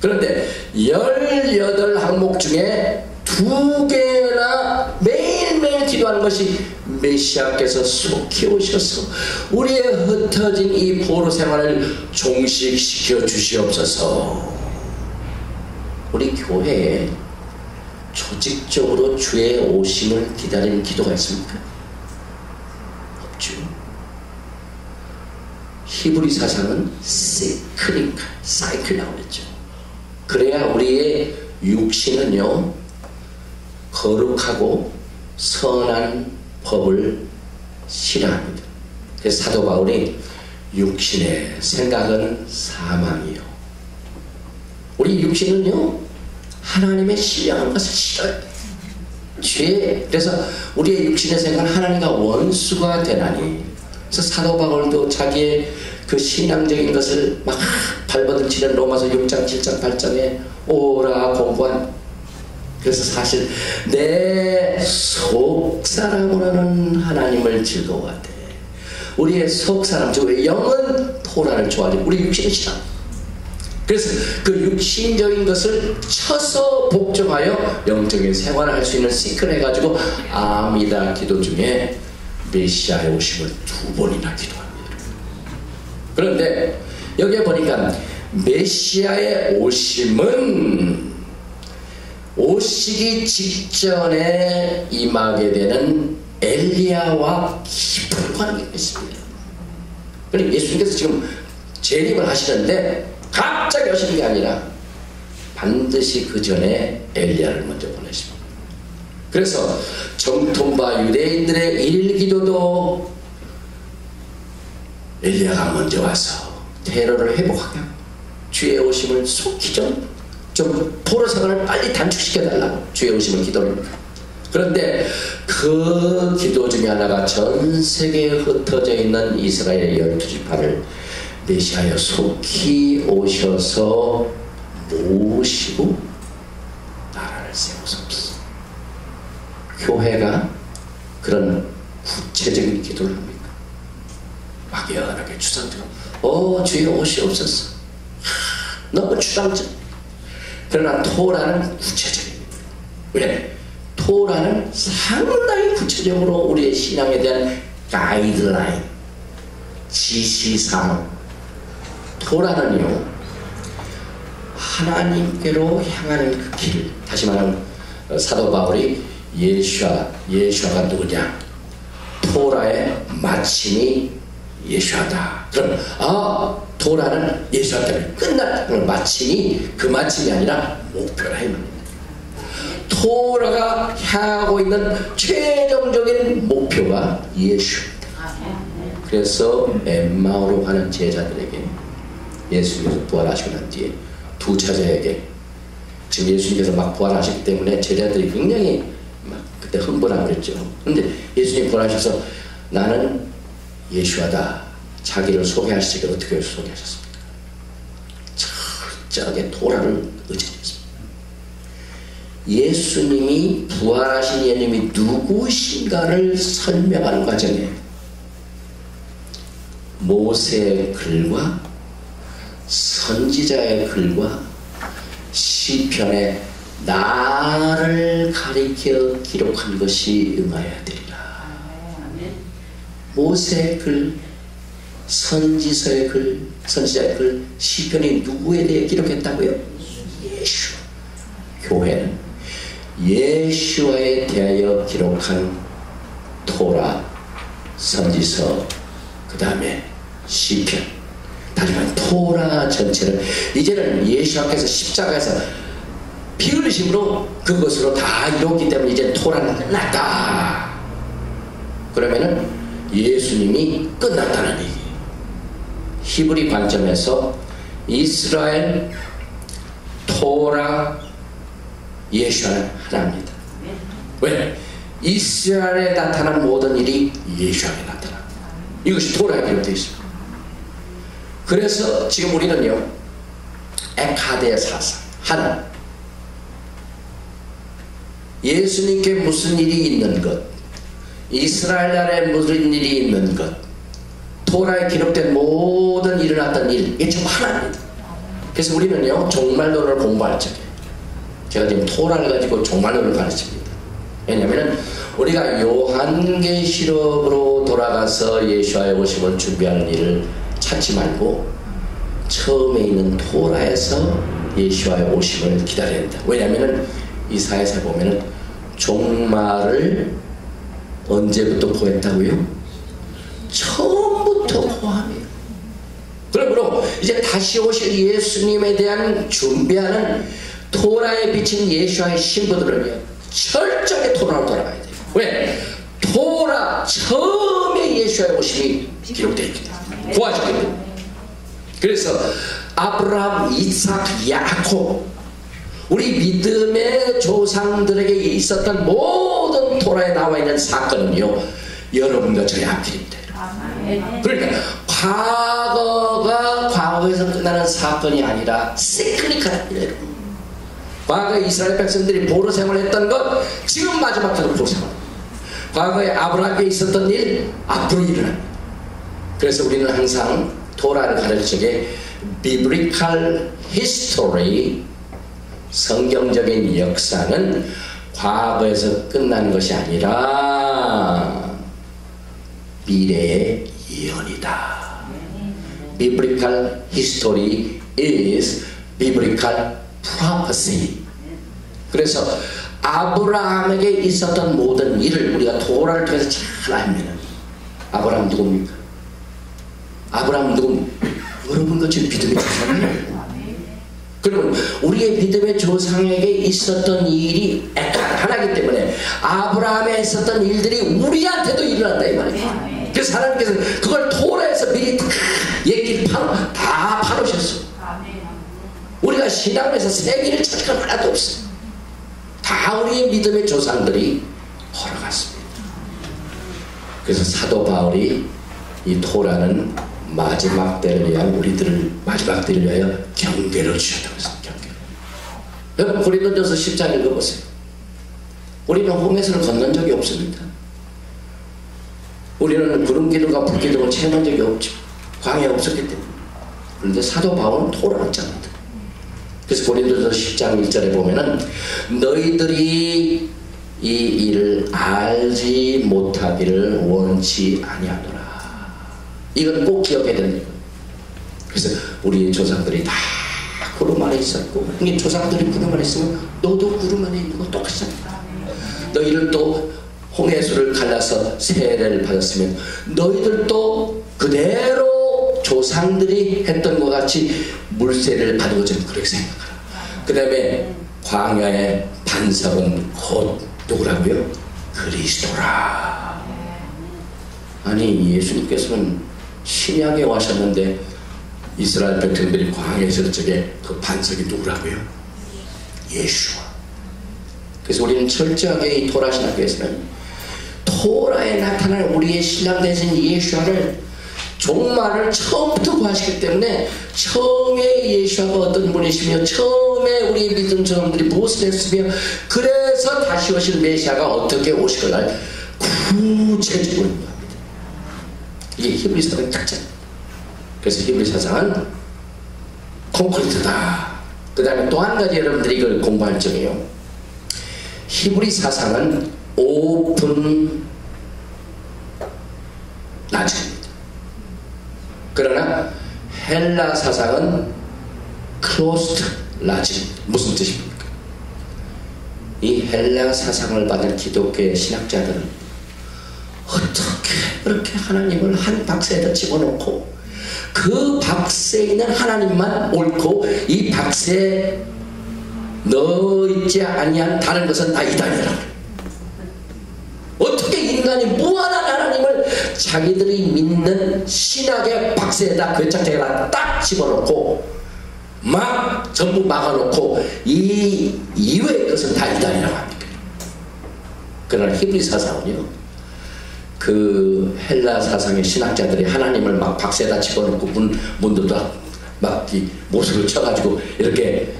그런데 18항목 중에 2개나 매일매일 기도하는 것이 메시아께서 속히 오셔서 우리의 흩어진 이 포로 생활을 종식시켜 주시옵소서. 우리 교회에 조직적으로 주의 오심을 기다리는 기도가 있습니까? 없죠. 히브리 사상은 사이클이라고 그랬죠. 그래야 우리의 육신은요 거룩하고 선한 법을 싫어합니다. 그래서 사도 바울이 육신의 생각은 사망이요. 우리 육신은요 하나님의 신령한 것을 싫어해요. 그래서 우리의 육신의 생각은 하나님과 원수가 되나니. 그래서 사도 바울도 자기의 그 신앙적인 것을 막 발버둥치는 로마서 6장 7장 8장에 오라 공부한. 그래서 사실 내 속사람으로는 하나님을 즐거워하되 우리의 속사람 즉 영은 토라를 좋아하지 우리 육신은 싫어. 그래서 그 육신적인 것을 쳐서 복종하여 영적인 생활을 할 수 있는 시크를 해가지고 아미다 기도 중에 메시아의 오심을 2번이나 기도합니다. 그런데 여기에 보니까 메시아의 오심은 오시기 직전에 임하게 되는 엘리야와 깊은 관계가 있습니다. 그러니까 예수님께서 지금 재림을 하시는데 갑자기 오시는 게 아니라 반드시 그 전에 엘리야를 먼저 보내십니다. 그래서 정통파 유대인들의 일기도도 엘리야가 먼저 와서 테러를 회복하게 하고 주의 오심을 속히 좀 포로 생활을 빨리 단축시켜달라고 주의 오심을 기도합니다. 그런데 그 기도 중에 하나가 전 세계에 흩어져 있는 이스라엘의 12지파를 메시아여 속히 오셔서 모시고 나라를 세우소서. 교회가 그런 구체적인 기도를 합니까? 막연하게 추상적으로 주의 오시옵소서. 너무 추상적. 그러나 토라는 구체적입니다. 왜? 토라는 상당히 구체적으로 우리의 신앙에 대한 가이드라인, 지시사항. 토라는요 하나님께로 향하는 그 길. 다시 말하면 사도 바울이 예수아가 누구냐? 토라의 마침이 예수아다. 그럼 토라는 예수아 때문에 끝났다. 그럼 마침이 그 마침이 아니라 목표라 이 말입니다. 토라가 향하고 있는 최종적인 목표가 예수입니다. 그래서 엠마오로 가는 제자들에게 예수님께서 부활하시고 난 뒤에 두 처자에게 지금 예수님께서 막 부활하시기 때문에 제자들이 굉장히 막 그때 흥분하고 그랬죠. 근데 예수님 부활하셔서 나는 예수하다 자기를 소개하실 때 어떻게 소개하셨습니까? 철저하게 토라를 의지했습니다. 예수님이 부활하신 예수님이 누구신가를 설명하는 과정에 모세의 글과 선지자의 글과 시편에 나를 가리켜 기록한 것이 응하여야 되리라. 모세의 글, 선지서의 글, 선지자의 글, 시편이 누구에 대해 기록했다고요? 예수. 교회는 예수와에 대하여 기록한 토라, 선지서, 그 다음에 시편, 다시 말해 토라 전체를 이제는 예수께서 십자가에서 피 흘리심으로 그것으로 다 이뤘기 때문에 이제 토라는 끝났다. 그러면은 예수님이 끝났다는 얘기. 히브리 관점에서 이스라엘, 토라, 예수와는 하나입니다. 왜? 이스라엘에 나타난 모든 일이 예수에게 나타납니다. 이것이 토라에 기록되어 있습니다. 그래서 지금 우리는요 에카드의 사상 하나, 예수님께 무슨 일이 있는 것, 이스라엘 나라에 무슨 일이 있는 것, 토라에 기록된 모든 일어났던 일, 이게 전부 하나입니다. 그래서 우리는요 종말론을 공부할 적에 제가 지금 토라를 가지고 종말론을 가르칩니다. 왜냐하면 우리가 요한계시록으로 돌아가서 예수와의 오심을 준비하는 일을 찾지 말고 처음에 있는 토라에서 예수와의 오심을 기다려야 된다. 왜냐하면 이사야서 보면은 종말을 언제부터 고했다고요? 처음부터 고하네요. 이제 다시 오실 예수님에 대한 준비하는 토라에 비친 예수와의 신부들은요, 철저하게 토라로 돌아가야 돼요. 왜? 토라 처음에 예수와의 오심이 기록되어 있기 때문에, 구하시기 때문에. 그래서 아브라함, 이삭, 야곱, 우리 믿음의 조상들에게 있었던 모든 토라에 나와 있는 사건은요, 여러분과 저의 앞길입니다. 그러니까 과거가 과거에서 끝나는 사건이 아니라 시클리컬합니다. 과거에 이스라엘 백성들이 포로 생활했던 것, 지금 마지막 때도 포로 생활. 과거에 아브라함에 있었던 일, 앞으로 일어납니다. 그래서 우리는 항상 토라를 가르칠 적에 비블리컬 히스토리, 성경적인 역사는 과거에서 끝난 것이 아니라 미래의 예언이다. Biblical history is biblical prophecy. 그래서 아브라함에게 있었던 모든 일을 우리가 토라를 통해서 잘 알면, 아브라함 누굽니까? 아브라함 누굽니까? 여러분과 지금 믿음의 조상이에요. 그러면 우리의 믿음의 조상에게 있었던 일이 하나이기 때문에 아브라함에 있었던 일들이 우리한테도 일어난다 이 말이에요. 그래서 하나님께서 그걸 토라에서 미리 얘기를 다 파놓으셨어. 우리가 신앙에서 세계를 찾을 건 하나도 없어. 다 우리의 믿음의 조상들이 걸어갔습니다. 그래서 사도 바울이 이 토라는 마지막 때를 위한 우리들을 마지막 때를 위하여 경계를 주셨다고 했습니다. 경계. 여러분 고린도전서 10장 읽어보세요. 우리는 홍해선을 건넌 적이 없습니다. 우리는 구름기둥과 불기둥을 체험한 적이 없죠. 광야가 없었기 때문에. 그런데 사도 바울은 토라를 짭니다. 그래서 고린도전서 10장 1절에 보면은 너희들이 이 일을 알지 못하기를 원치 아니하노라. 이건 꼭 기억해야 되는 거예요. 그래서 우리 조상들이 다 구름 안에 있었고, 이 조상들이 구름 안에 있으면 너도 구름 안에 있는 거 똑같잖아. 너희를 또 홍해수를 갈라서 세례를 받았으면 너희들도 그대로 조상들이 했던 것 같이 물세례를 받은 것처럼 그렇게 생각하라. 그 다음에 광야의 반석은 곧 누구라고요? 그리스도라. 아니 예수님께서는 신약에 와셨는데 이스라엘 백성들이 광야에 있을 적에 그 반석이 누구라고요? 예수와. 그래서 우리는 철저하게 이 토라 신학교에서는 토라에 나타난 우리의 신랑 되신 예수와를 종말을 처음부터 구하시기 때문에 처음에 예수와가 어떤 분이시며 처음에 우리 믿음 사람들이 무엇을 했으며 그래서 다시 오실 메시아가 어떻게 오실 날 구체적으로 합니다. 이게 히브리 사상의 특징입니다. 그래서 히브리 사상은 콘크리트다. 그 다음에 또 한 가지 여러분들이 이걸 공부할 적이에요. 히브리 사상은 오픈 나중입니다. 그러나 헬라 사상은 클로스드 라진입니다. 무슨 뜻입니까? 이 헬라 사상을 받은 기독교의 신학자들은 어떻게 그렇게 하나님을 한 박스에다 집어넣고 그 박스에 있는 하나님만 옳고 이 박스에 넣어있지 아니한 다른 것은 다 이단이라. 어떻게 인간이 무한한 하나님을 자기들이 믿는 신학의 박스에다 괴착제에다 딱 집어넣고 막 전부 막아놓고 이 이외의 것은 다 이단이라고 합니까? 그러나 히브리 사상은요, 그 헬라 사상의 신학자들이 하나님을 막 박스에다 집어넣고 문도 막 못을 쳐가지고 이렇게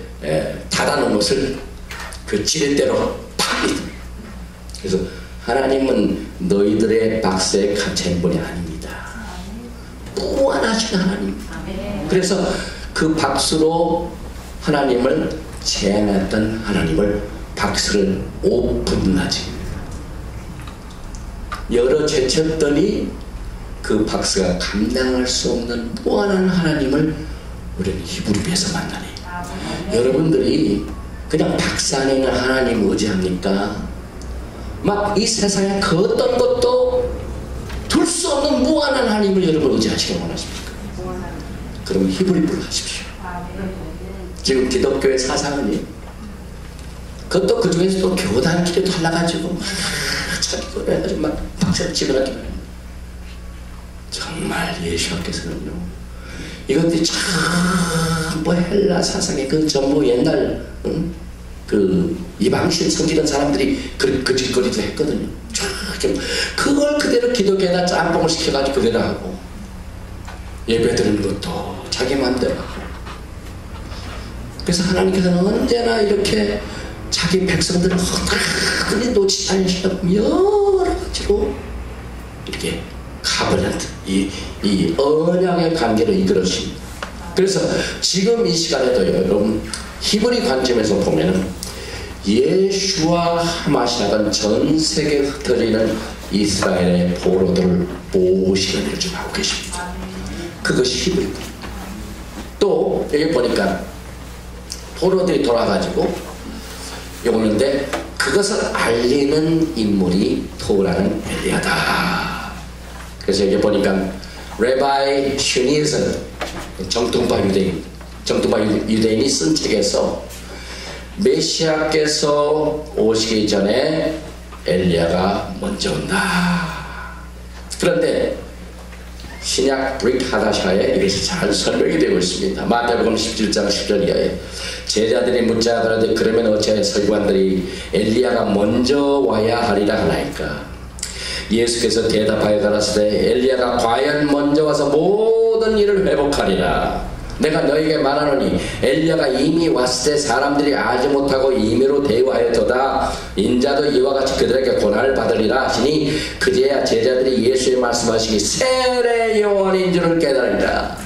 닫아놓은 것을 그 지렛대로 팍 믿습니다. 그래서 하나님은 너희들의 박스에 갇힌 분이 아닙니다. 무한하신 하나님. 그래서 그 박스로 하나님을 재현했던 하나님을 박스를 오픈하지. 열어 제쳤더니 그 박스가 감당할 수 없는 무한한 하나님을 우리는 히브리서에서 만나네. 여러분들이 그냥 박스 안에 있는 하나님 의지합니까? 막 이 세상에 그 어떤 것도 둘 수 없는 무한한 하나님을 여러분 의지하시길 원하십니까? 그럼 히브리불 하십시오. 지금 기독교의 사상은요, 그것도 그 중에서도 교단끼리 달라가지고 막 자기 거로 해가지고 막 박수를 치더라고요. 정말 예수님께서는요, 이것들이 전부 헬라 사상의 그 전부 옛날 그 이방신 섬기는 사람들이 그 짓거리도 했거든요. 그걸 그대로 기독교에다 짬뽕을 시켜가지고 그대로 하고, 예배드리는 것도 자기 마음대로 하고. 그래서 하나님께서는 언제나 이렇게 자기 백성들을 허다하게 놓치지 않으시고 여러 가지로 이렇게 가버넌트, 이 언약의 관계를 이끌으십니다. 그래서 지금 이 시간에도 여러분 히브리 관점에서 보면은 예수와 하마시아가 전 세계에 흩어지는 이스라엘의 포로들을 모시는 일을 좀 하고 계십니다. 그것이 히브리. 또 여기 보니까 포로들이 돌아가지고 오는데 그것을 알리는 인물이 토라는 엘리야다. 그래서 여기 보니까 레바이 슈니에서 정통파 유대인이 쓴 책에서 메시아께서 오시기 전에 엘리야가 먼저 온다. 그런데 신약 브릭 하다샤에 이것이 잘 설명이 되고 있습니다. 마태복음 17장 10절 이하에 제자들이 묻자 그러되 그러면 어찌하여 서기관들이 엘리야가 먼저 와야 하리라 하나이까. 예수께서 대답하여 가라사대 엘리야가 과연 먼저 와서 모든 일을 회복하리라. 내가 너에게 말하노니 엘리야가 이미 왔을 때 사람들이 알지 못하고 임의로 대우하였도다. 인자도 이와 같이 그들에게 고난을 받으리라 하시니 그제야 제자들이 예수의 말씀하시기 세례 요한인 줄을 깨달으리라.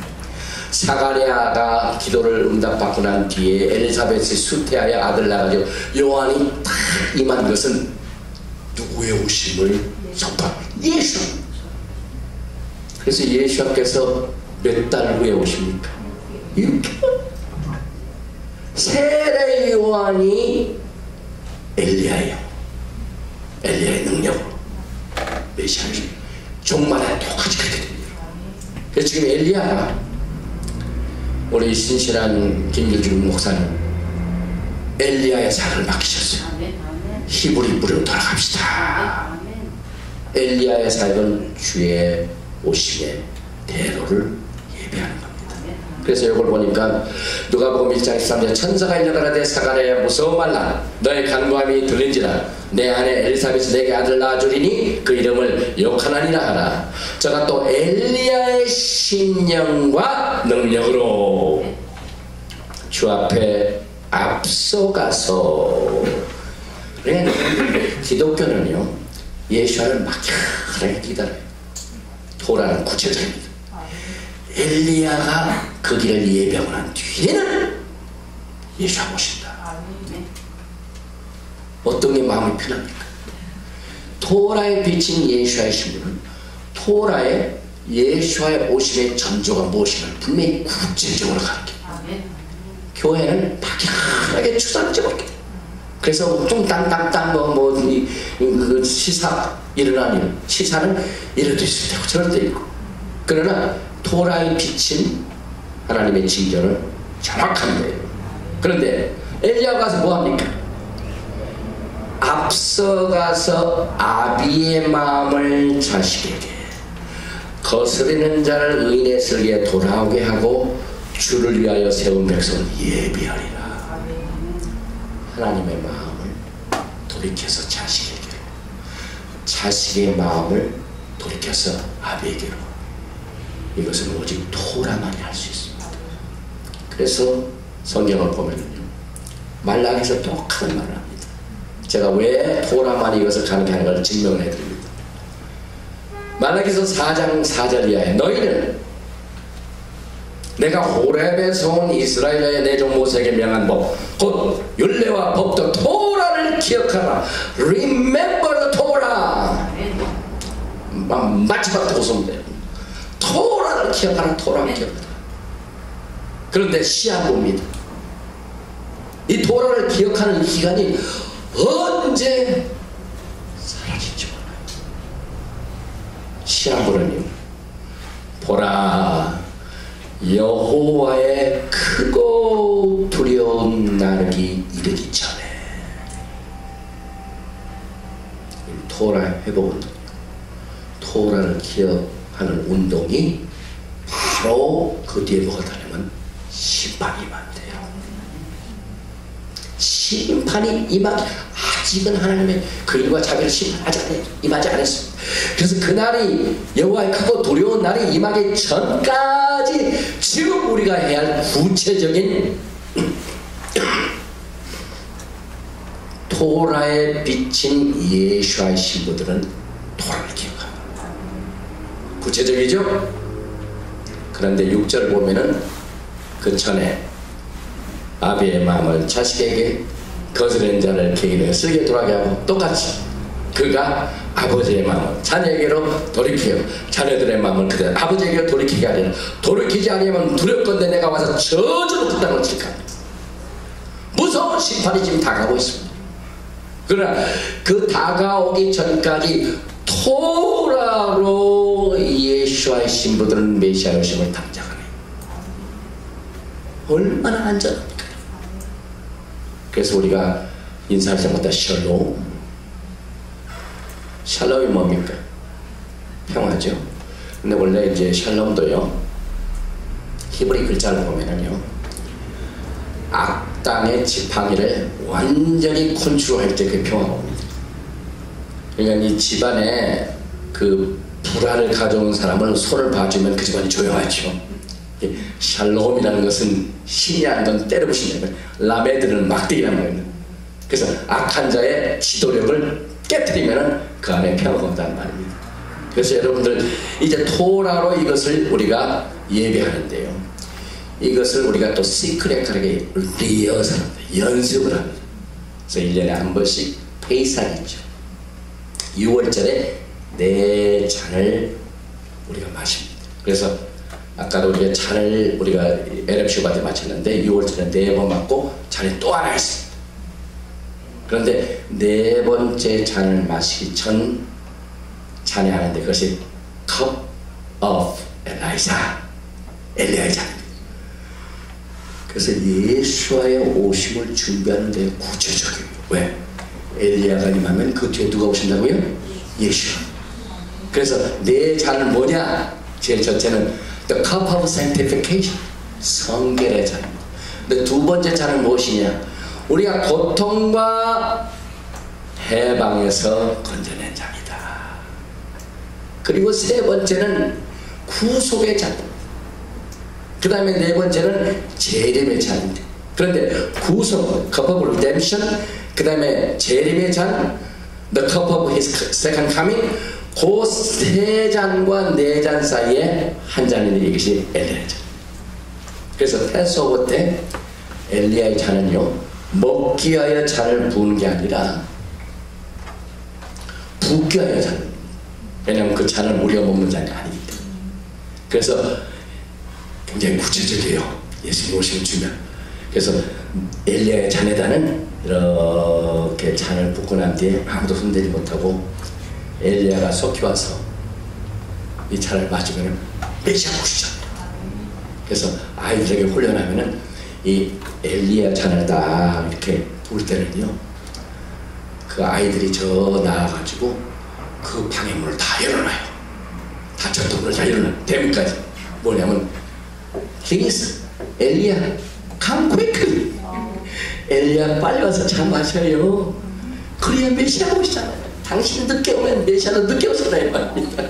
사가랴가 기도를 응답받고 난 뒤에 엘리사벳이 수태하여 아들 낳아가지고 요한이 딱 임한 것은 누구의 오심을 선포한 예수. 그래서 예수께서 몇 달 후에 오십니까? 세례 요한이 엘리야예요. 엘리야의 능력으로 메시아를 종말에 똑같이 그렇게 됩니다. 그래서 지금 엘리야가 우리 신실한 김길중 목사님 엘리야의 사역을 맡기셨어요. 히브리 뿌리로 돌아갑시다. 엘리야의 사역은 주의 오심의 대로를 예배하는 겁니다. 그래서 이걸 보니까 누가복음 1장 13절 천사가 일어나되 사가랴야 무서워 말라. 너의 간구함이 들린지라. 내 아내 엘리사벳이 내게 아들 낳아주리니 그 이름을 요하나니라 하라. 저가 또 엘리야의 신령과 능력으로 주 앞에 앞서가서. 그러니까 기독교는요 예수를 막연하게 기다려요. 토라는 구체적입니다. 엘리야가 그 길을 예배하고 난 뒤에는 예수가 오신다. 어떤 게 마음이 편합니까? 토라에 비친 예수의 신분은 토라에 예수의 오심의 전조가 무엇인가를 분명히 구체적으로 가르쳐요. 교회는 막연하게 추상적으로 그래서 좀 땅땅땅 그 시사 일어나는 시사는 이럴 때 있을 때고 저럴 때 있고. 그러나 토라에 비친 하나님의 징조는 정확한 거예요. 그런데 엘리야가 가서 뭐합니까? 앞서가서 아비의 마음을 자식에게 거스리는 자를 의인의 슬기에 돌아오게 하고 주를 위하여 세운 백성을 예비하리라. 하나님의 마음을 돌이켜서 자식에게로, 자식의 마음을 돌이켜서 아비에게로. 이것은 오직 토라만이 할 수 있습니다. 그래서 성경을 보면은요 말라기에서 똑같은 말을 합니다. 제가 왜 토라만이 이것을 가능하는 걸 증명을 해드립니다. 말라기에서 4장 4절 이하에 너희는 내가 호렙에서 온 이스라엘의 내 종 모세에게 명한 법 곧 율례와 법도 토라를 기억하라. Remember the Torah. 마지막 도서면 돼요. 토라를 기억하라. 토라를 기억하라. 그런데 시한부입니다. 이 토라를 기억하는 기간이 언제 사라질지 몰라요. 시한부는요 보라 여호와 토라 회복 운동이에요. 토라를 기억하는 운동이 바로 그 뒤에 뭐가 다냐면 심판이 임한대요. 심판이 아직은 하나님의 그 일과 자비를 임하지 않았습니다. 그래서 그날이 여호와의 크고 두려운 날이 임하기 전까지 지금 우리가 해야 할 구체적인 토라에 비친 예수와의 신부들은 토라를 기억합니다. 구체적이죠? 그런데 6절 보면은 그 전에 아비의 마음을 자식에게 거스른 자를 개인에게 쓰게 돌아가게 하고 똑같이 그가 아버지의 마음을 자녀에게로 돌이키고 자녀들의 마음을 그대로 아버지에게로 돌이키게 하리라. 돌이키지 않으면 두렵건대 내가 와서 저주로 그 땅을 칠 겁니다. 무서운 심판이 지금 다가오고 있습니다. 그러나 그 다가오기 전까지 토라로 예수와의 신부들은 메시아 오심을 당장하네. 얼마나 안전합니까? 그래서 우리가 인사할 때마다 샬롬이 뭡니까? 평화죠. 근데 원래 이제 샬롬도요, 히브리 글자를 보면은요, 악당의 지팡이를 완전히 컨트롤할 때 그 평화가 옵니다. 그러니까 이 집안에 그 불화를 가져온 사람을 손을 봐주면 그 집안이 조용하죠. 샬롬이라는 것은 신이 한 건 때려부신다는 거예요. 라메드는 막대기란 말이에요. 그래서 악한 자의 지도력을 깨뜨리면 그 안에 평화가 온다는 말입니다. 그래서 여러분들 이제 토라로 이것을 우리가 예배하는데요, 이것을 우리가 또 시크릿하게 리허설합니다. 연습을 합니다. 그래서 1년에 한 번씩 페이삭이 있죠. 6월절에 4잔을 우리가 마십니다. 그래서 아까도 우리가 잔을 우리가 LFC가 때 마쳤는데 6월절에 4번 맞고 잔이 또 하나 있습니다. 그런데 4번째 잔을 마시기 전 잔이 하는데 그것이 Cup of 엘리야의 잔입니다. 그래서 예수와의 오심을 준비하는 데 구체적이에요. 왜? 엘리야가 임하면 그 뒤에 누가 오신다고요? 예수. 그래서 4잔은 뭐냐? 제일 첫째는 The Cup of Sanctification, 성결의 잔입니다. 근데 2번째 잔은 무엇이냐? 우리가 고통과 해방에서 건져낸 잔이다. 그리고 3번째는 구속의 잔. 그 다음에 4번째는 재림의 잔인데, 그런데 구속, Cup of Redemption, 그 다음에 재림의 잔, The Cup of His Second Coming, 그 3잔과 4잔 사이에 한 잔인데 이것이 엘리야의 잔. 그래서 패스오버 때 엘리야의 잔은요, 먹기 위하여 잔을 부은 게 아니라 붓기 위하여 잔을, 왜냐하면 그 잔을 우리가 먹는 잔이 아니기 때문에. 그래서 굉장히 구체적이에요. 예수님 오시는 주면. 그래서 엘리야의 잔에다는 이렇게 잔을 붓고 난 뒤에 아무도 손대지 못하고 엘리야가 속히 와서 이 잔을 마시면 메시아 오시잖아요. 그래서 아이들에게 훈련하면은 이 엘리야 잔을 딱 이렇게 부을 때는요, 그 아이들이 저 나와가지고 그 방의 문을 다 열어놔요. 닫혔던 문을 다 열어놔요. 대문까지. 뭐냐면 Please, 엘리야, come quickly. 엘리야 빨리 와서 잔 마셔요. 그래야 메시아 오시잖아요. 당신이 늦게 오면 메시아도 늦게 오시라 이 말입니다.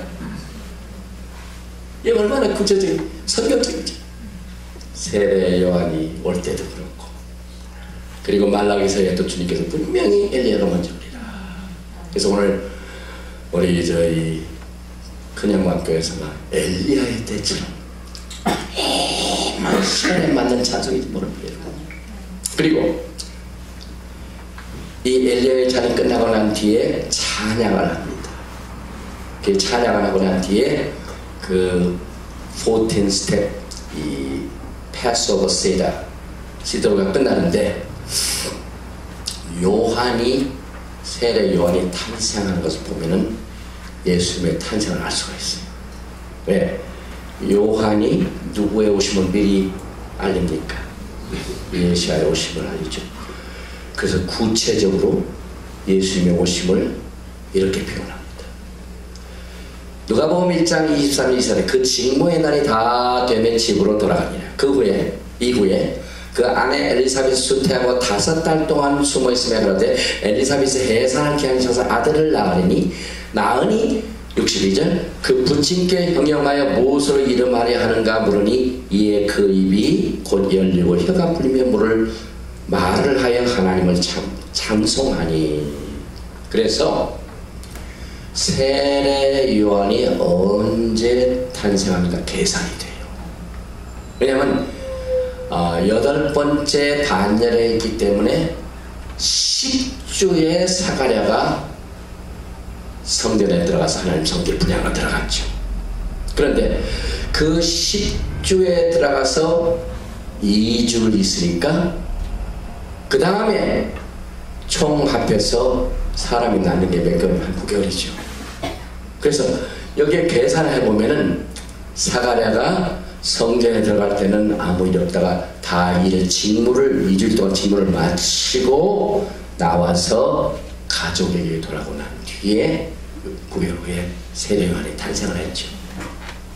이게 얼마나 구체적인 선경적이죠. 세례 요한이 올 때도 그렇고, 그리고 말라기서에도 주님께서 분명히 엘리야가 먼저 오리라. 그래서 오늘 우리 저희 큰영광교회에서 엘리야의 때처럼 시간에 맞는 찬송이 모릅니다. 그리고 이 엘리야의 찬이 끝나고 난 뒤에 찬양을 합니다. 그 찬양을 하고 난 뒤에 그 14스텝 이 패스오버 시드로가 끝나는데, 요한이, 세례 요한이 탄생하는 것을 보면은 예수님의 탄생을 알 수가 있어요. 왜? 요한이 누구의 오심을 미리 알립니까? 메시아의 오심을 알리죠. 그래서 구체적으로 예수님의 오심을 이렇게 표현합니다. 누가복음 1장 23, 24절 그 직무의 날이 다 되면 집으로 돌아가니라. 이후에 그 아내 엘리사벳 수태하고 5달 동안 숨어있으며 그러되 엘리사벳이 해산을 기한하셔서 아들을 낳으니 62절 그 부친께 형용하여 무엇으로 이름하려 하는가 물으니 이에 그 입이 곧 열리고 혀가 풀리며 말을 하여 하나님을 찬송하니. 그래서 세례 요한이 언제 탄생합니까? 계산이 돼요. 왜냐하면 8번째 단열에 있기 때문에 10주에 사가랴가 성전에 들어가서 하나님 성길 분양을 들어갔죠. 그런데 그 10주에 들어가서 2주를 있으니까 그 다음에 총 합해서 사람이 낳는 게 몇 개월? 한 9개월이죠. 그래서 여기에 계산을 해보면은 사가랴가 성전에 들어갈 때는 아무 일 없다가 다 직무를 2주일 동안 직무를 마치고 나와서 가족에게 돌아오고 난 뒤에 9개월 후에 세례 요한이 탄생을 했죠.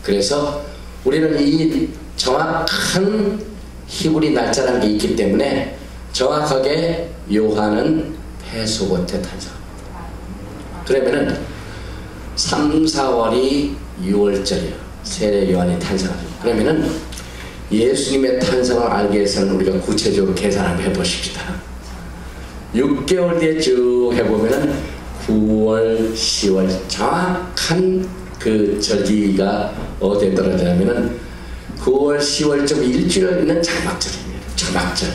그래서 우리는 이 정확한 히브리 날짜라는 게 있기 때문에 정확하게 요한은 폐소봇에 탄생합니다. 그러면은 3, 4월이 6월절이에요. 세례 요한이 탄생합니다. 그러면은 예수님의 탄생을 알기 위해서는 우리가 구체적으로 계산 한번 해보십시다. 6개월 뒤에 쭉 해보면은 9월, 10월 정확한 그 절기가 어디에 떨어지냐면은 9월, 10월쯤 일주일 있는 장막절입니다. 장막절.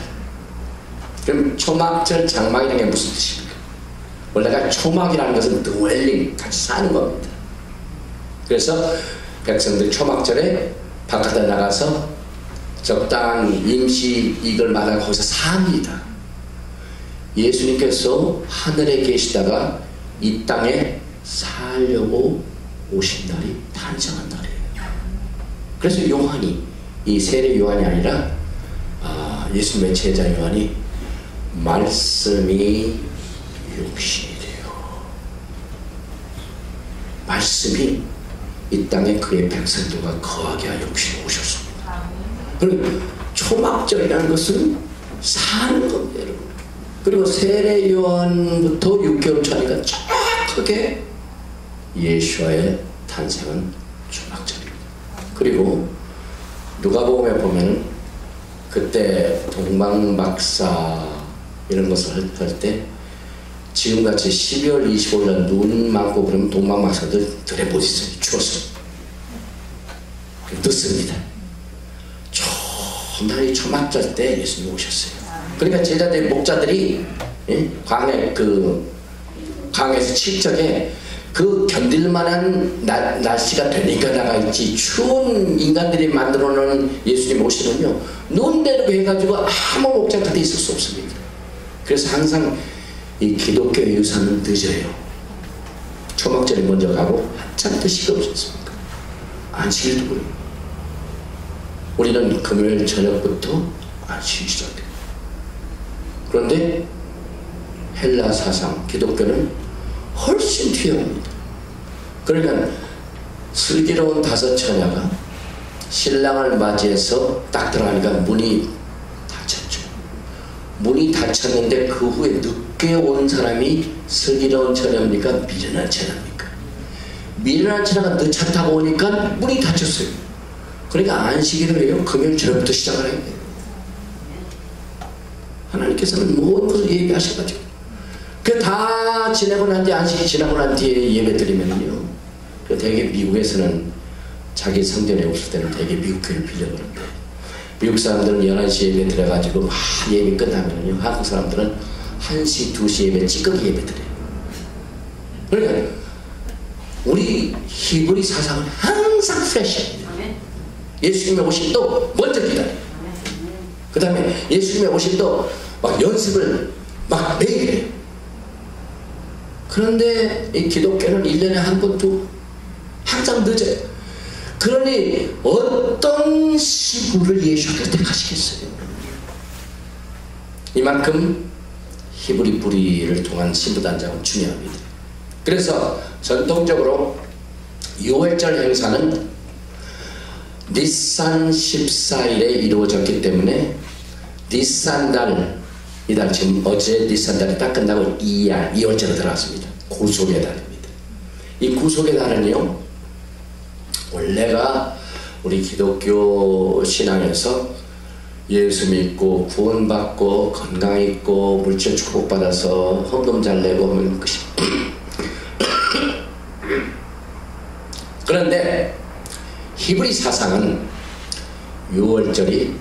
그럼 초막절, 장막이라는 게 무슨 뜻입니까? 원래가 초막이라는 것은 dwelling, 같이 사는 겁니다. 그래서 백성들이 초막절에 바깥에 나가서 적당한 임시 이걸 마다가 거기서 삽니다. 예수님께서 하늘에 계시다가 이 땅에 살려고 오신 날이 탄생한 날이에요. 그래서 요한이, 이 세례 요한이 아니라 예수님의 제자 요한이 말씀이 육신이 돼요. 말씀이 이 땅에 그의 백성들과 거하게 하여 육신이 오셨습니다. 그리고 초막절이라는 것은 사는 겁니다, 여러분. 그리고 세례 요한부터 6개월 차니까 정확하게 예수와의 탄생은 초막절입니다. 그리고 누가복음에 보면 그때 동방박사 이런 것을 할 때 지금같이 12월 25일 날 눈 많고 그러면 동방박사들 들에 못 있어요. 추워서 늦습니다. 초날이 초막절 때 예수님이 오셨어요. 그러니까 제자들 목자들이 광야에서 칠적에 그 견딜만한 날씨가 되니까 나가 있지, 추운 인간들이 만들어 놓은 예수님 오시면요 눈 내리고 해가지고 아무 목자 곁에 있을 수 없습니다. 그래서 항상 이 기독교의 유산은 늦어요. 초막절이 먼저 가고 한참 더 시간이 없었습니까? 안식일도 그래요. 우리는 금요일 저녁부터 안식이 시작돼요. 그런데 헬라 사상 기독교는 훨씬 뒤에 옵니다. 그러니까 슬기로운 5 처녀가 신랑을 맞이해서 딱 들어가니까 문이 닫혔죠. 문이 닫혔는데 그 후에 늦게 온 사람이 슬기로운 처녀입니까? 미련한 처녀입니까? 미련한 처녀가 늦차 타고 오니까 문이 닫혔어요. 그러니까 안식일을 해요. 금요일 저녁부터 시작을 해야 돼요. 하나님께서는 모든 것을 예비하셔가지고 그 다 지내고 난 뒤에, 안식이 지나고 난 뒤에 예배 드리면요, 그 대개 미국에서는 자기 성전에 없을 때는 대개 미국 교회를 빌려버는데, 미국 사람들은 11시 예배 드려가지고 막 예배 끝나면요, 한국 사람들은 1시, 2시 예배 찌꺼기 예배 드려요. 그러니까 우리 히브리 사상은 항상 프레시합니다. 예수님의 오심도 먼저 기다려요. 그 다음에 예수님의 오심도 막 연습을 막 매일 해요. 그런데 이 기독교는 1년에 한 번도 항상 늦어요. 그러니 어떤 시부를 예수께서 택하시겠어요? 이만큼 히브리 뿌리를 통한 신부단장은 중요합니다. 그래서 전통적으로 6월절 행사는 니산 14일에 이루어졌기 때문에 니산달, 이달 지금 어제 니산달이 딱 끝나고 2월절로 들어갔습니다. 구속의 달입니다. 이 구속의 달은요, 원래가 우리 기독교 신앙에서 예수 믿고 구원받고 건강있고 물질 축복받아서 헌금 잘 내고 하는 것이 그런데 히브리 사상은 6월절이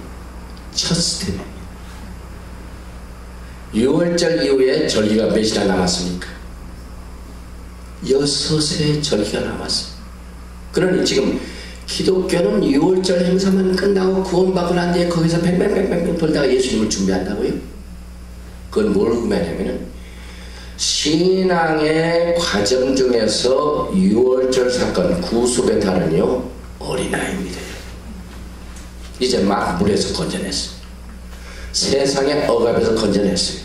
첫 스텝입니다. 6월절 이후에 절기가 몇이나 남았습니까? 6의 절기가 남았어요. 그러니 지금 기독교는 6월절 행사만 끝나고 구원받고 난 뒤에 거기서 뱅뱅뱅뱅 돌다가 예수님을 준비한다고요? 그건 뭘 의미하냐면은 신앙의 과정 중에서 6월절 사건 구속의 달은요 어린아이입니다. 이제 막 물에서 건져냈어요. 세상의 억압에서 건져냈어요.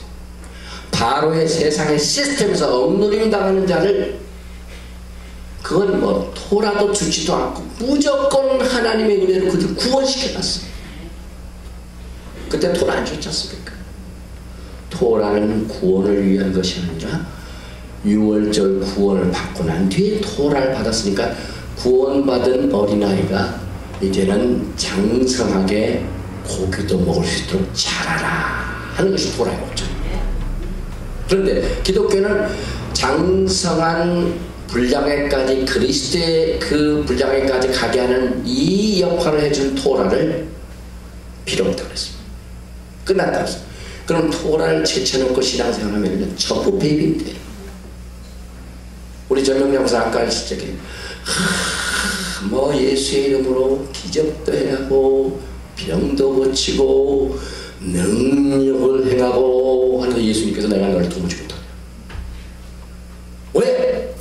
바로의 세상의 시스템에서 억누림 당하는 자를, 그건 뭐 토라도 주지도 않고 무조건 하나님의 은혜로 그들 구원시켜놨어요. 그때 토라 안 줬지 않습니까? 토라는 구원을 위한 것이 아니라 6월절 구원을 받고 난 뒤에 토라를 받았으니까 구원받은 어린아이가 이제는 장성하게 고기도 먹을 수 있도록 자라라 하는 것이 토라의 목적입니다. 그런데 기독교는 장성한 분량에까지, 그리스도의 그 분량에까지 가게 하는 이 역할을 해준 토라를 필요 없다고 그랬습니다. 끝났다고 했습니다. 그럼 토라를 제쳐놓고 신앙생활하면 전부 베이비인데, 우리 전명장사 아까 했을 적에 뭐 예수의 이름으로 기적도 행하고 병도 고치고 능력을 행하고 하는데 예수님께서 내가 너를 도와주겠다. 왜?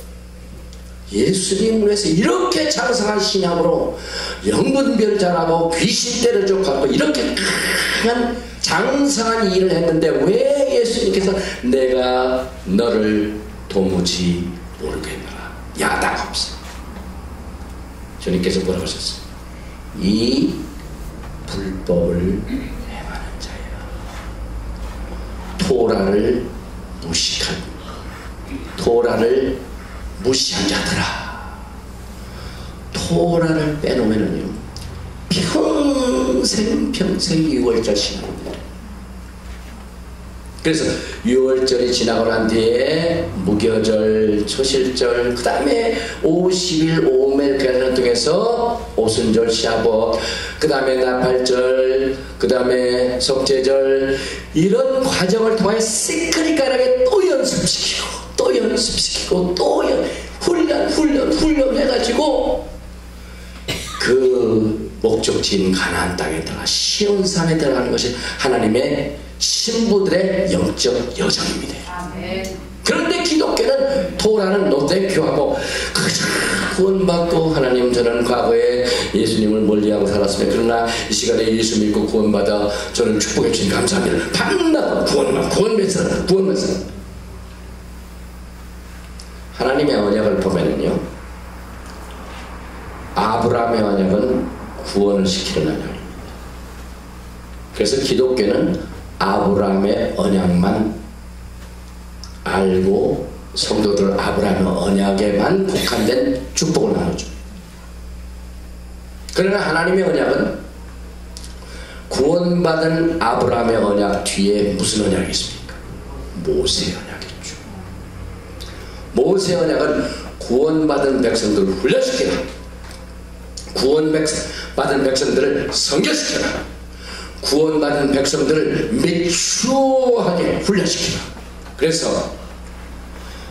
예수님을 위해서 이렇게 장성한 신앙으로 영분별 잘하고 귀신 때려쫓고 이렇게 강한 장성한 일을 했는데 왜 예수님께서 내가 너를 도무지 모르겠노라. 야당 없어. 주님께서 뭐라고 하셨어요? 이 불법을 행하는 자야. 토라를 무시한 자들아. 토라를 빼놓으면요 평생 6월절 신앙입니다. 그래서 6월절이 지나고 난 뒤에 무교절, 초실절, 그 다음에 50일 오멜 계란을 통해서 오순절, 샤봇, 그 다음에 나팔절, 그 다음에 속죄절, 이런 과정을 통해 시크릿가락에 또 연습시키고 또 훈련 해가지고 그 목적지인 가나안 땅에 들어가 시온산에 들어가는 것이 하나님의 신부들의 영적 여정입니다. 아멘. 그런데 기독교는 토라는 노땡큐하고 구원받고 하나님 저는 과거에 예수님을 멀리하고 살았으면 그러나 이 시간에 예수 믿고 구원받아 저는 축복해 주신 감사합니다. 밤낮 구원받았어. 하나님의 언약을 보면은요, 아브라함의 언약은 구원을 시키는 언약입니다. 그래서 기독교는 아브라함의 언약만 알고 성도들 아브라함의 언약에만 국한된 축복을 나눠줍니다. 그러나 하나님의 언약은 구원받은 아브라함의 언약 뒤에 무슨 언약이 있습니까? 모세의 언약이죠. 모세의 언약은 구원받은 백성들을 훈련시키라. 구원받은 백성들을 성결시키라. 구원받은 백성들을 매추하게 훈련시키라. 그래서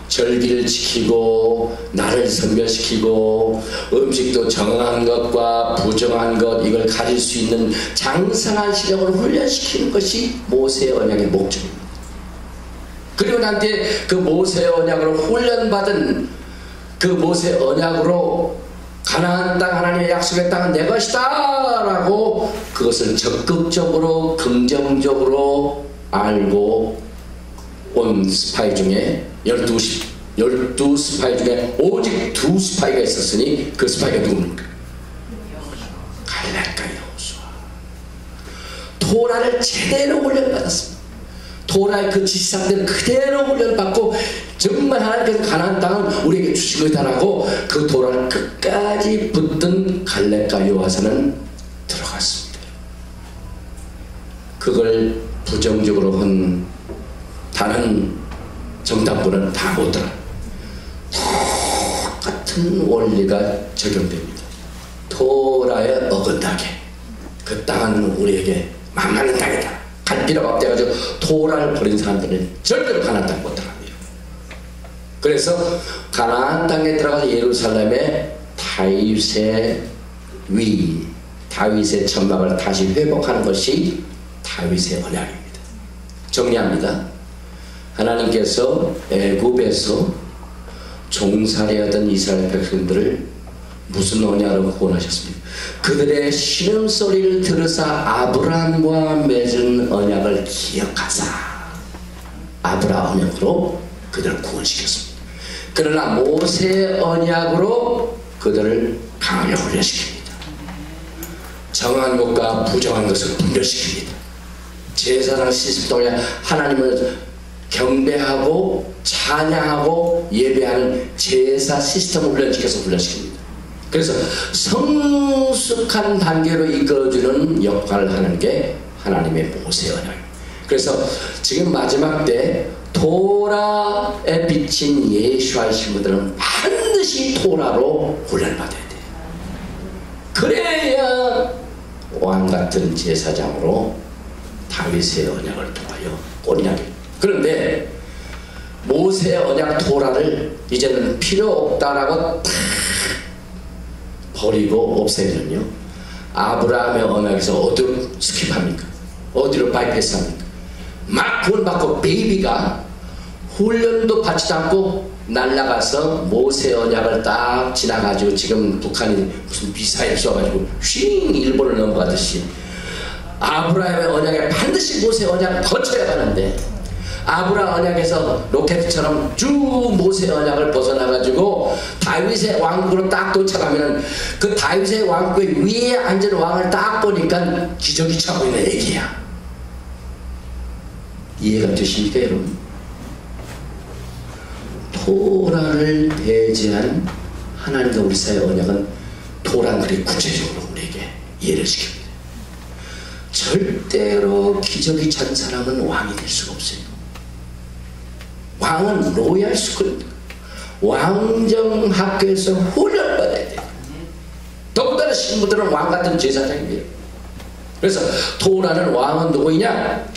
절기를 지키고 날을 선별시키고 음식도 정한 것과 부정한 것 이걸 가질 수 있는 장성한 실력을 훈련시키는 것이 모세의 언약의 목적입니다. 그리고 난 뒤에 그 모세의 언약으로 훈련받은 그 모세의 언약으로 가나안 땅 하나님의 약속의 땅은 내 것이다 라고 그것을 적극적으로 긍정적으로 알고 온 스파이 중에 12스파이 중에 오직 2스파이가 있었으니 그 스파이가 누굽니까? 갈렙과 여호수아. 토라를 제대로 훈련받았습니다. 토라의 그 지시사항대로 그대로 훈련받고 정말 하나님께서 가나안 땅은 우리에게 주신 거다라고 그 토라를 끝까지 붙든 갈렙과 여호수아는 들어갔습니다. 그걸 부정적으로 한 다른 정탐부는 다 못 들어요. 똑같은 원리가 적용됩니다. 토라에 어긋나게 그 땅은 우리에게 만만한 땅이다. 갈 필요가 없대가지고 토라를 버린 사람들은 절대로 가나안 땅 못 들어갑니다. 그래서 가나안 땅에 들어가서 예루살렘에 다윗의 위, 다윗의 천막을 다시 회복하는 것이 다윗의 언약입니다. 정리합니다. 하나님께서 애굽에서 종살이하던 이스라엘 백성들을 무슨 언약으로 구원하셨습니까? 그들의 신음소리를 들으사 아브라함과 맺은 언약을 기억하사 아브라함 언약으로 그들을 구원시켰습니다. 그러나 모세의 언약으로 그들을 강하게 훈련시킵니다. 정한 것과 부정한 것을 분별시킵니다. 제사장 시스템 동안 하나님을 경배하고 찬양하고 예배하는 제사 시스템을 훈련시킵니다. 그래서 성숙한 단계로 이끌어주는 역할을 하는 게 하나님의 모세 언약입니다. 그래서 지금 마지막 때 토라에 비친 예수와의 신부들은 반드시 토라로 훈련을 받아야 돼요. 그래야 왕같은 제사장으로 다윗의 언약을 통하여 언약을. 그런데 모세의 언약 토라를 이제는 필요 없다라고 탁 버리고 없애면요, 아브라함의 언약에서 어디로 스킵합니까? 어디로 바이패스합니까? 막 구원받고 베이비가 훈련도 받지도 않고 날아가서 모세 언약을 딱 지나가지고 지금 북한이 무슨 미사일 쏘아가지고 휘잉 일본을 넘어가듯이 아브라함의 언약에 반드시 모세 언약을 거쳐야 하는데, 아브라함 언약에서 로켓처럼 쭉 모세 언약을 벗어나가지고 다윗의 왕국으로 딱 도착하면 그 다윗의 왕국의 위에 앉은 왕을 딱 보니까 기저귀 차고 있는 애기야. 이해가 되십니까 여러분? 토라를 배제한 하나님과 우리 사이의 언약은 토라는 그리 구체적으로 우리에게 이해를 시킵니다. 절대로 기저귀 찬 사람은 왕이 될 수가 없어요. 왕은 로얄 스쿨입니다. 왕정학교에서 훈련받아야 돼요. 더군다나 신부들은 왕같은 제사장입니다. 그래서 토라는 왕은 누구이냐?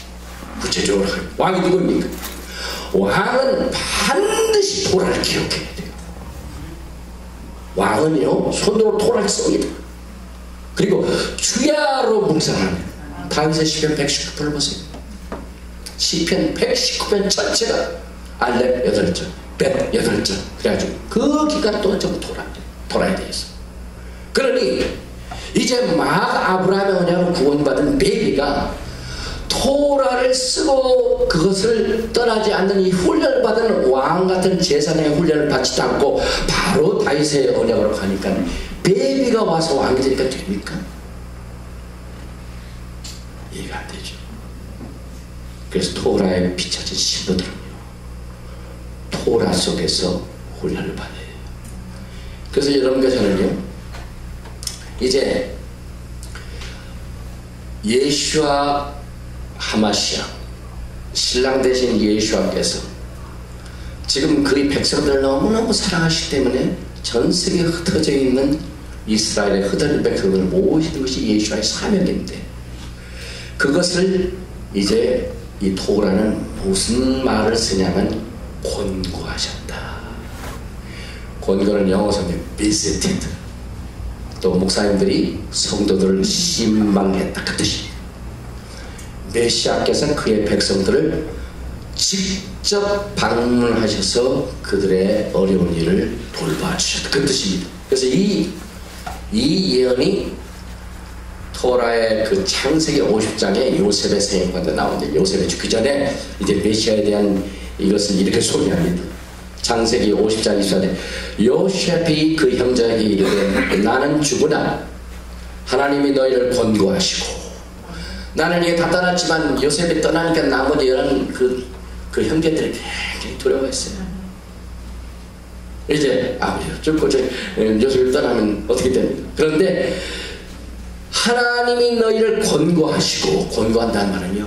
구체적으로 왕이 누구입니까? 왕은 반드시 토라를 기억해야 돼요. 왕은요 손으로 토라를 씁니다. 그리고 주야로 묵상합니다. 다윗의 시편 119편을 보세요. 시편 119편 전체가 알렙 8절, 벳 8절, 그래가지고 그 기간 동안 전부 토라에 대해서. 그러니 이제 막 아브라함의 언약으로 구원받은 베이비가 토라를 쓰고 그것을 떠나지 않는 이 훈련을 받은 왕같은 제사장의 훈련을 받지도 않고 바로 다윗의 언약으로 가니까 베이비가 와서 왕이 되니까 됩니까? 이해가 안 되죠. 그래서 토라에 비춰진 신부들은요 토라 속에서 훈련을 받아요. 그래서 여러분께서는요 이제 예수와 하마시아 신랑 대신 예수와께서 지금 그의 백성들을 너무너무 사랑하시기 때문에 전 세계에 흩어져 있는 이스라엘의 흩어진 백성들을 모으시는 것이 예수와의 사명인데, 그것을 이제 이 토라는 무슨 말을 쓰냐면 권고하셨다. 권고는 영어 성경 visited. 또 목사님들이 성도들을 신방했다 그 뜻입니다. 메시아께서는 그의 백성들을 직접 방문하셔서 그들의 어려운 일을 돌봐주셨다 그 뜻입니다. 그래서 이 예언이 토라의 그 창세기 50장에 요셉의 생애관도 나오는데, 요셉이 죽기 전에 이제 메시아에 대한 이것을 이렇게 소개합니다. 창세기 50장 24절 요셉이 그 형제에게 이르되 나는 죽으나 하나님이 너희를 권고하시고. 나는 이게 다 떠났지만 요셉이 떠나니까 나머지 그 형제들이 굉장히 두려워했어요. 이제 아버지가 죽고 요셉이 떠나면 어떻게 됩니까? 그런데 하나님이 너희를 권고하시고, 권고한다는 말은요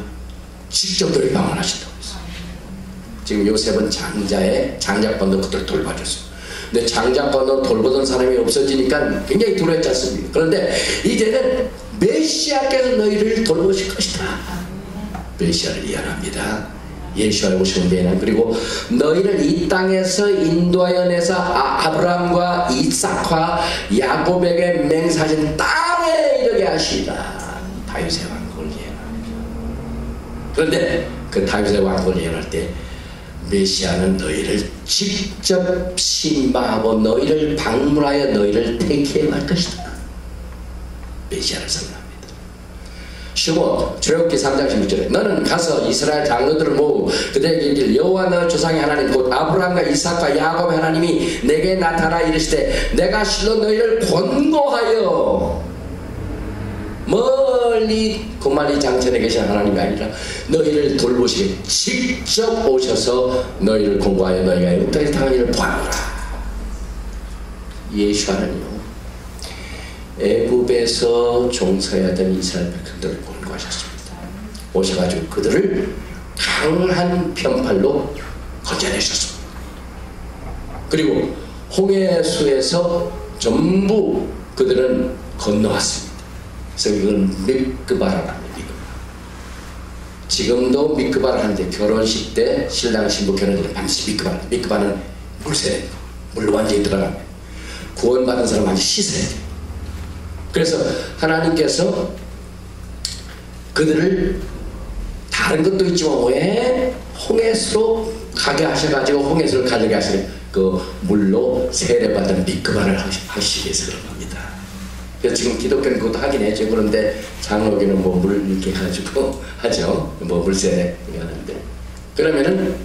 직접 너희 방문하신다고 했어요. 지금 요셉은 장자권도 그들 돌봐줬어요. 근데 장자권도 돌보던 사람이 없어지니까 굉장히 두려웠지 않습니까? 그런데 이제는 메시아께서 너희를 돌보실 것이다. 메시아를 예언합니다. 예수와 오시는 데에는. 그리고 너희를 이 땅에서 인도하여 내서 아브라함과 이삭과 야곱에게 맹세하신 땅에 이르게 하시리라. 다윗의 왕국을 예언합니다. 그런데 그 다윗의 왕국을 예언할 때 메시아는 너희를 직접 신방하고 너희를 방문하여 너희를 택해갈 것이다. 메시아를 선언합니다. 시몬 출애굽기 3장 16절에 너는 가서 이스라엘 장로들을 모으고 그들에게 이르기를 여호와 너희 조상의 하나님 곧 아브라함과 이삭과 야곱의 하나님이 내게 나타나 이르시되 내가 실로 너희를 권고하여 멀리 고말리 장천에 계신 하나님이 아니라 너희를 돌보시게 직접 오셔서 너희를 권고하여 너희가 애굽 땅에서 당한 일을 보아노라. 예수와는요 애굽에서 종사하던 이스라엘 백성들을 권고하셨습니다. 오셔가지고 그들을 강한 편팔로 건져내셨습니다. 그리고 홍해수에서 전부 그들은 건너왔습니다. 그래서 이건 미크바라라는 얘기입니다. 지금도 미크바를 하는데 결혼식 때 신랑 신부 결혼식은 반드시 미크바는 물세례, 물 완전히 들어가면 구원받은 사람 완전히 씻어야 돼요. 그래서 하나님께서 그들을 다른 것도 있지만 왜 홍해수로 가게 하셔가지고 홍해수를 가게 하시는 그 물로 세례받은 미크바를 하시기 위해서 그런 겁니다. 그래서 지금 기독교는 그것도 하긴 했죠. 그런데 장로교는 뭐 물 이렇게 가지고 하죠. 뭐 물세례 하는데. 그러면은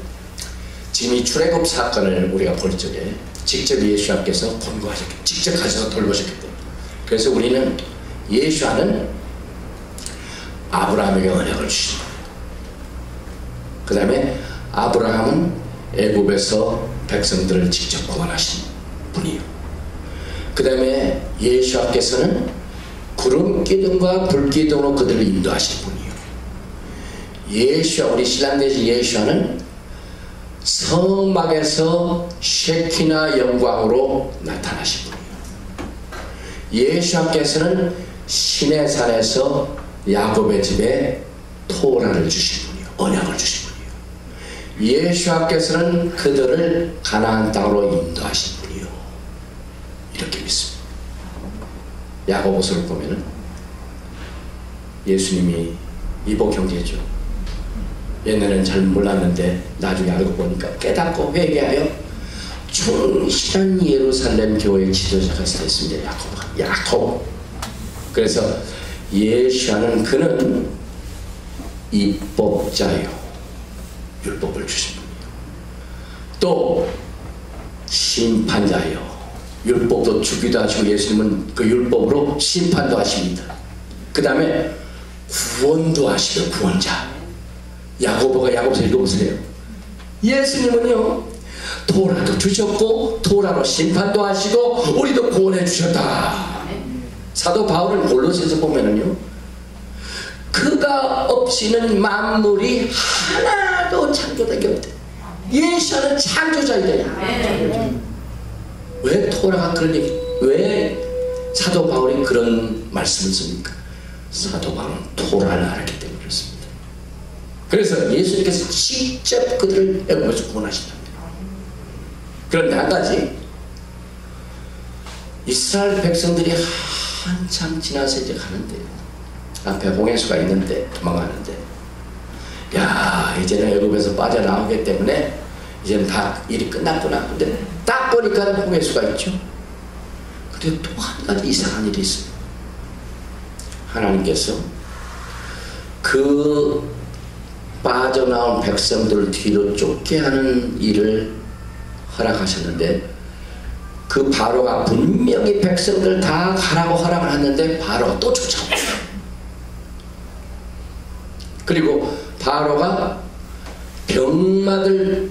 지금 이 출애굽 사건을 우리가 볼 적에 직접 예수님께서 권고하셨기, 직접 가셔서 돌보셨기 때문에. 그래서 우리는 예수와는 아브라함에게 언약을 주신 거예요. 그 다음에 아브라함은 애굽에서 백성들을 직접 구원하신 분이요. 그 다음에 예수께서는 구름 기둥과 불 기둥으로 그들을 인도하신 분이요. 예수와 우리 신랑 되신 예수와는 서막에서 쉐키나 영광으로 나타나신 분이요. 예수께서는 시내산에서 야곱의 집에 토라를 주신 분이요, 언약을 주신 분이요. 예수께서는 그들을 가나안 땅으로 인도하신 분이요. 이렇게 믿습니다. 야고보서를 보면은 예수님이 이복 형제죠. 옛날에는 잘 몰랐는데 나중에 알고 보니까 깨닫고 회개하여 충실한 예루살렘 교회 지도자가 됐습니다. 야곱. 그래서 예수하는 그는 입법자요, 율법을 주신 분이요. 또 심판자요, 율법도 주기도 하시고 예수님은 그 율법으로 심판도 하십니다. 그 다음에 구원도 하시고 구원자. 야고보가 야고보서 읽어보세요. 예수님은요 토라도 주셨고 토라로 심판도 하시고 우리도 구원해 주셨다. 사도 바울은 골로새서 보면은요 그가 없이는 만물이 하나도 창조되기 없대. 예수는 창조자이다. 왜 토라가 그런 얘기, 왜 사도 바울이 그런 말씀을 씁니까? 사도 바울은 토라를 알았기 때문에 그렇습니다. 그래서 예수님께서 직접 그들을 애굽에서 구원하신답니다. 그런데 한 가지, 이스라엘 백성들이 한참 지나서 이제 가는데 앞에 홍해수가 있는데 도망가는데, 야 이제는 애굽에서 빠져나오기 때문에 이제는 다 일이 끝났구나. 근데 딱 보니까 홍해수가 있죠. 근데 또 한 가지 이상한 일이 있어요. 하나님께서 그 빠져나온 백성들을 뒤로 쫓게 하는 일을 허락하셨는데 그 바로가 분명히 백성들 다 가라고 허락을 했는데 바로가 또 쫓아옵니다. 그리고 바로가 병마들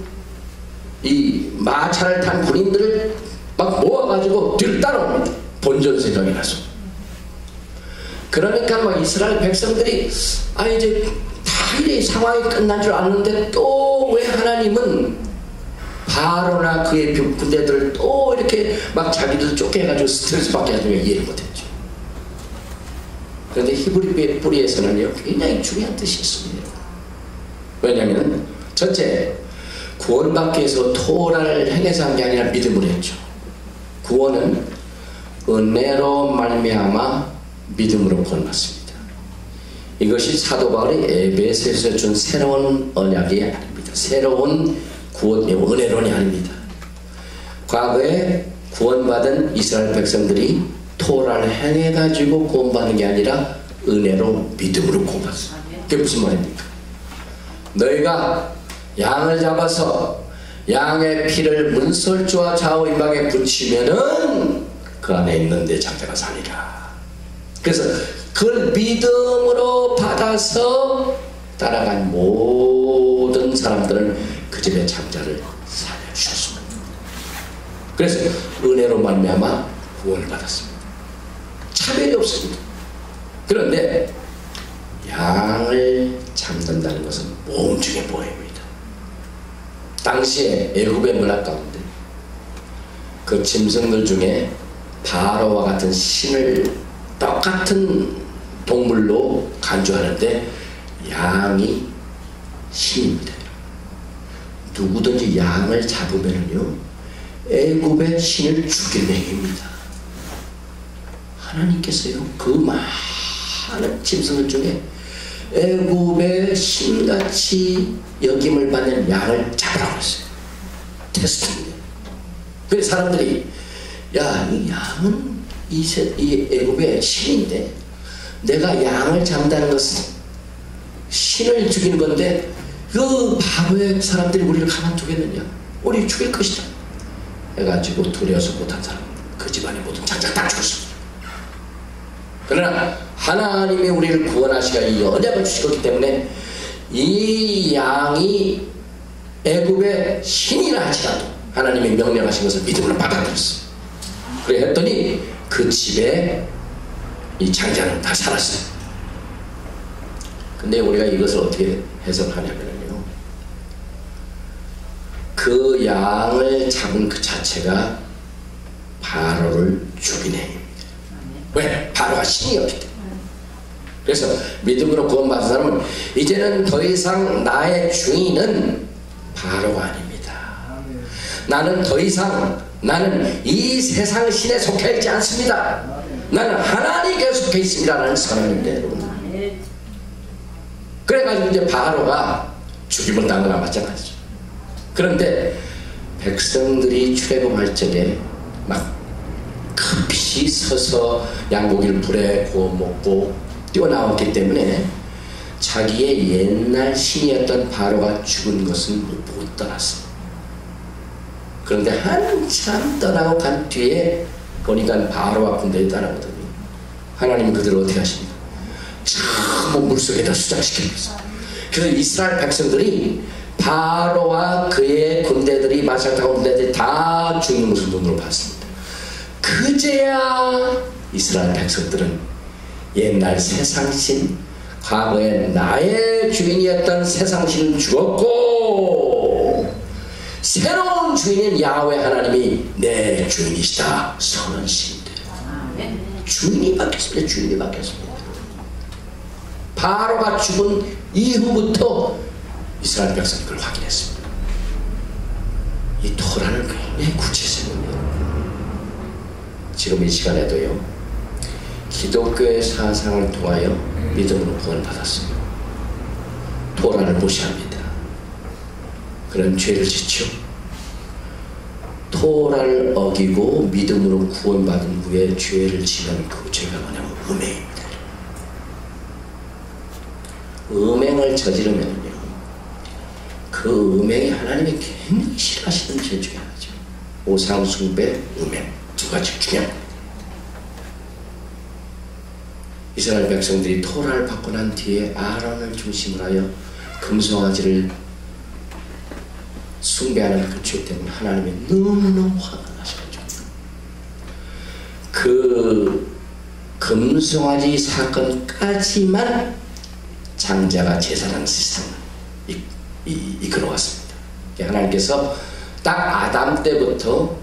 이 마차를 탄 군인들을 막 모아가지고 뒤를 따라옵니다. 본전 생각이 나서. 그러니까 막 이스라엘 백성들이 이제 다 이래 상황이 끝난 줄 아는데 또 왜 하나님은 바로나 그의 군대들을 또 이렇게 막 자기들 쫓게 해가지고 스트레스 받게 하시면 이해를 못했죠. 그런데 히브리 뿌리에서는요 굉장히 중요한 뜻이 있습니다. 왜냐하면 첫째, 구원받기 위해서 토라를 행해서 한 게 아니라 믿음으로 했죠. 구원은 은혜로 말미암아 믿음으로 구원받습니다. 이것이 사도 바울이 에베소에서 준 새로운 언약이 아닙니다. 새로운 구원, 은혜론이 아닙니다. 과거에 구원받은 이스라엘 백성들이 토라를 행해가지고 구원받는 게 아니라 은혜로 믿음으로 구원받습니다. 그게 무슨 말입니까? 너희가 양을 잡아서 양의 피를 문설주와 좌우 임방에 붙이면은 그 안에 있는 내 장자가 살리라. 그래서 그걸 믿음으로 받아서 따라간 모든 사람들은 그 집의 장자를 살려주셨습니다. 그래서 은혜로 말미암아 구원을 받았습니다. 차별이 없습니다. 그런데 양을 잡는다는 것은 모험 중의 모험입니다. 당시에 애굽의 문화 가운데 그 짐승들 중에 바로와 같은 신을 똑같은 동물로 간주하는데 양이 신입니다. 누구든지 양을 잡으면요 애굽의 신을 죽일 행위입니다. 하나님께서요 그 많은 짐승들 중에 애굽의 신같이 여김을 받는 양을 잡으라고 했어요. 테스트입니다. 그래서 사람들이 야, 이 양은 이 애굽의 신인데 내가 양을 잡는다는 것은 신을 죽이는 건데 그 바로의 사람들이 우리를 가만두겠느냐, 우리 죽일 것이다 해가지고 두려워서 못한 사람, 그 집안의 모든 장자 다 죽었습니다. 그러나 하나님이 우리를 구원하시고 이 언약을 주시기 때문에 이 양이 애굽의 신이라 할지라도 하나님이 명령하신 것을 믿음으로 받아들였어요. 그래 했더니 그 집에 이 장자는 다 살았어요. 근데 우리가 이것을 어떻게 해석하냐면요, 그 양을 잡은 그 자체가 바로를 죽인 행위입니다. 왜? 바로가 신이었기 때문에. 그래서 믿음으로 구원받은 사람은 이제는 더 이상 나의 주인은 바로가 아닙니다. 나는 더 이상 나는 이 세상 신에 속해 있지 않습니다. 나는 하나님께 속해 있습니다 라는 선언인데, 여러분. 그래가지고 이제 바로가 죽임을 당하나 마찬가지죠. 그런데 백성들이 출애굽할 적에 막 급히 서서 양고기를 불에 구워 먹고 뛰어나왔기 때문에 자기의 옛날 신이었던 바로가 죽은 것은 못 떠났습니다. 그런데 한참 떠나고 간 뒤에 보니까 바로와 군대에 따라오더니 하나님은 그들을 어떻게 하십니까? 전부 물속에다 수장시킵니다. 그래서 이스라엘 백성들이 바로와 그의 군대들이 마차타고 군대들이 다 죽는 것을 눈으로 봤습니다. 그제야 이스라엘 백성들은 옛날 세상신, 과거에 나의 주인이었던 세상신은 죽었고 새로운 주인인 야훼 하나님이 내 주인이시다 선언신대. 주인이 바뀌었습니다. 주인이 바뀌었습니다. 바로가 죽은 이후부터 이스라엘 백성이 그걸 확인했습니다. 이 토라는 굉장히 구체적입니다. 지금 이 시간에도요, 기독교의 사상을 통하여 믿음으로 구원받았습니다. 토라를 무시합니다. 그런 죄를 짓죠. 토라를 어기고 믿음으로 구원받은 후에 죄를 지면 그 죄가 뭐냐면 음행입니다. 음행을 저지르면요, 그 음행이 하나님이 굉장히 싫어하시는 죄 중에 하나죠. 우상숭배, 음행 두 가지 중요합니다. 이스라엘 백성들이 토라를 받고 난 뒤에 아론을 중심으로 하여 금송아지를 숭배하는 그 죄 때문에 하나님이 너무너무 화가 나셔가지고 그 금송아지 사건까지만 장자가 제사장 시스템을 이끌어왔습니다. 하나님께서 딱 아담 때부터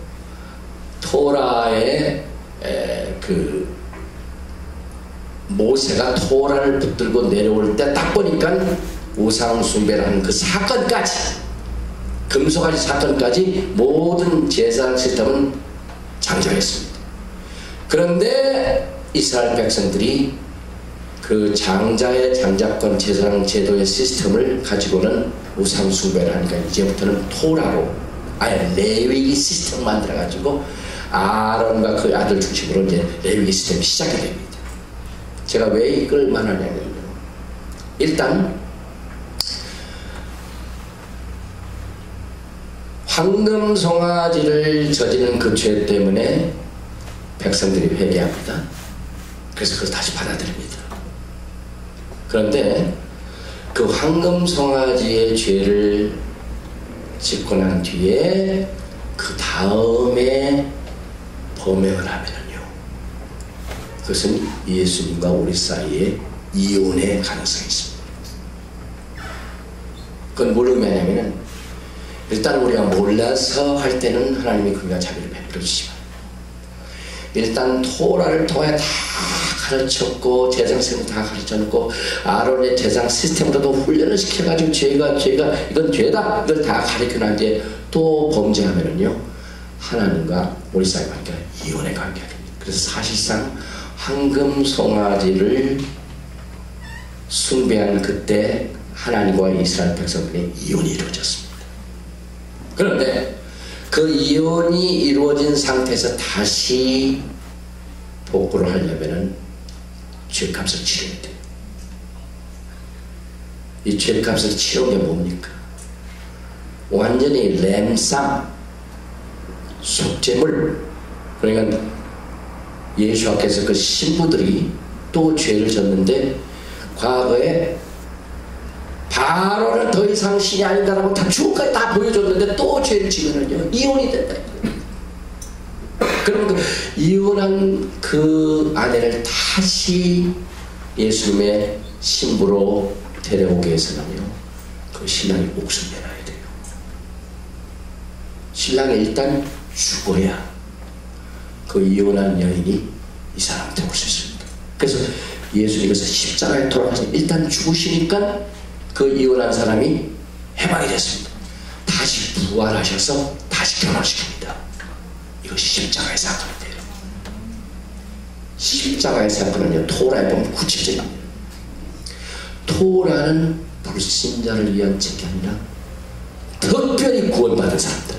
토라의 그 모세가 토라를 붙들고 내려올 때 딱 보니까 우상숭배라는 그 사건까지, 금송아지 사건까지 모든 제사장 시스템은 장자했습니다. 그런데 이스라엘 백성들이 그 장자의 장자권 제사장 제도의 시스템을 가지고는 우상숭배를 하니까 이제부터는 토라로 아예 레위기 시스템을 만들어 가지고 아론과 그 아들 중심으로 이제 레위기 시스템이 시작이 됩니다. 제가 왜 이걸 말하냐면요, 일단 황금 송아지를 저지른 그 죄 때문에 백성들이 회개합니다. 그래서 그걸 다시 받아들입니다. 그런데 그 황금 송아지의 죄를 짓고 난 뒤에 그 다음에 범행을 하면은요, 그것은 예수님과 우리 사이에 이혼의 가능성이 있습니다. 그건 뭘 의미하냐면은, 일단 우리가 몰라서 할 때는 하나님이 그가 자비를 베풀어 주시지만, 일단 토라를 통해 다 가르쳤고 제상 시스템을 다 가르쳐놓고 아론의 제상 시스템으로도 훈련을 시켜가지고 죄가 이건 죄다 이걸 다 가르쳐 난 뒤에 또 범죄하면은요, 하나님과 우리 사이 관계가 이혼의 관계가 됩니다. 그래서 사실상 황금 송아지를 숭배한 그때 하나님과 이스라엘 백성들의 이혼이 이루어졌습니다. 그런데 그 이혼이 이루어진 상태에서 다시 복구를 하려면은 죄값을 치러야 돼요. 이 죄값을 치른 게 뭡니까? 완전히 램쌈, 속죄물. 그러니까 예수께서 그 신부들이 또 죄를 졌는데 과거에 바로는 더 이상 신이 아니다라고 다 주까지 다 보여줬는데 또 죄를 지면은요, 이혼이 된다. 그러면 그 이혼한 그 아내를 다시 예수님의 신부로 데려오기 위해서는요, 그 신랑이 목숨 내놔야 돼요. 신랑이 일단 죽어야 그 이혼한 여인이 이 사람한테 올 수 있습니다. 그래서 예수님께서 십자가에 돌아가서 일단 죽으시니까 그 이혼한 사람이 해방이 됐습니다. 다시 부활하셔서 다시 결혼시킵니다. 이것이 십자가의 사건인데요. 십자가의 사건은요, 토라에 보면 구체적입니다. 토라는 불신자를 위한 책이 아니라 특별히 구원받은 사람들,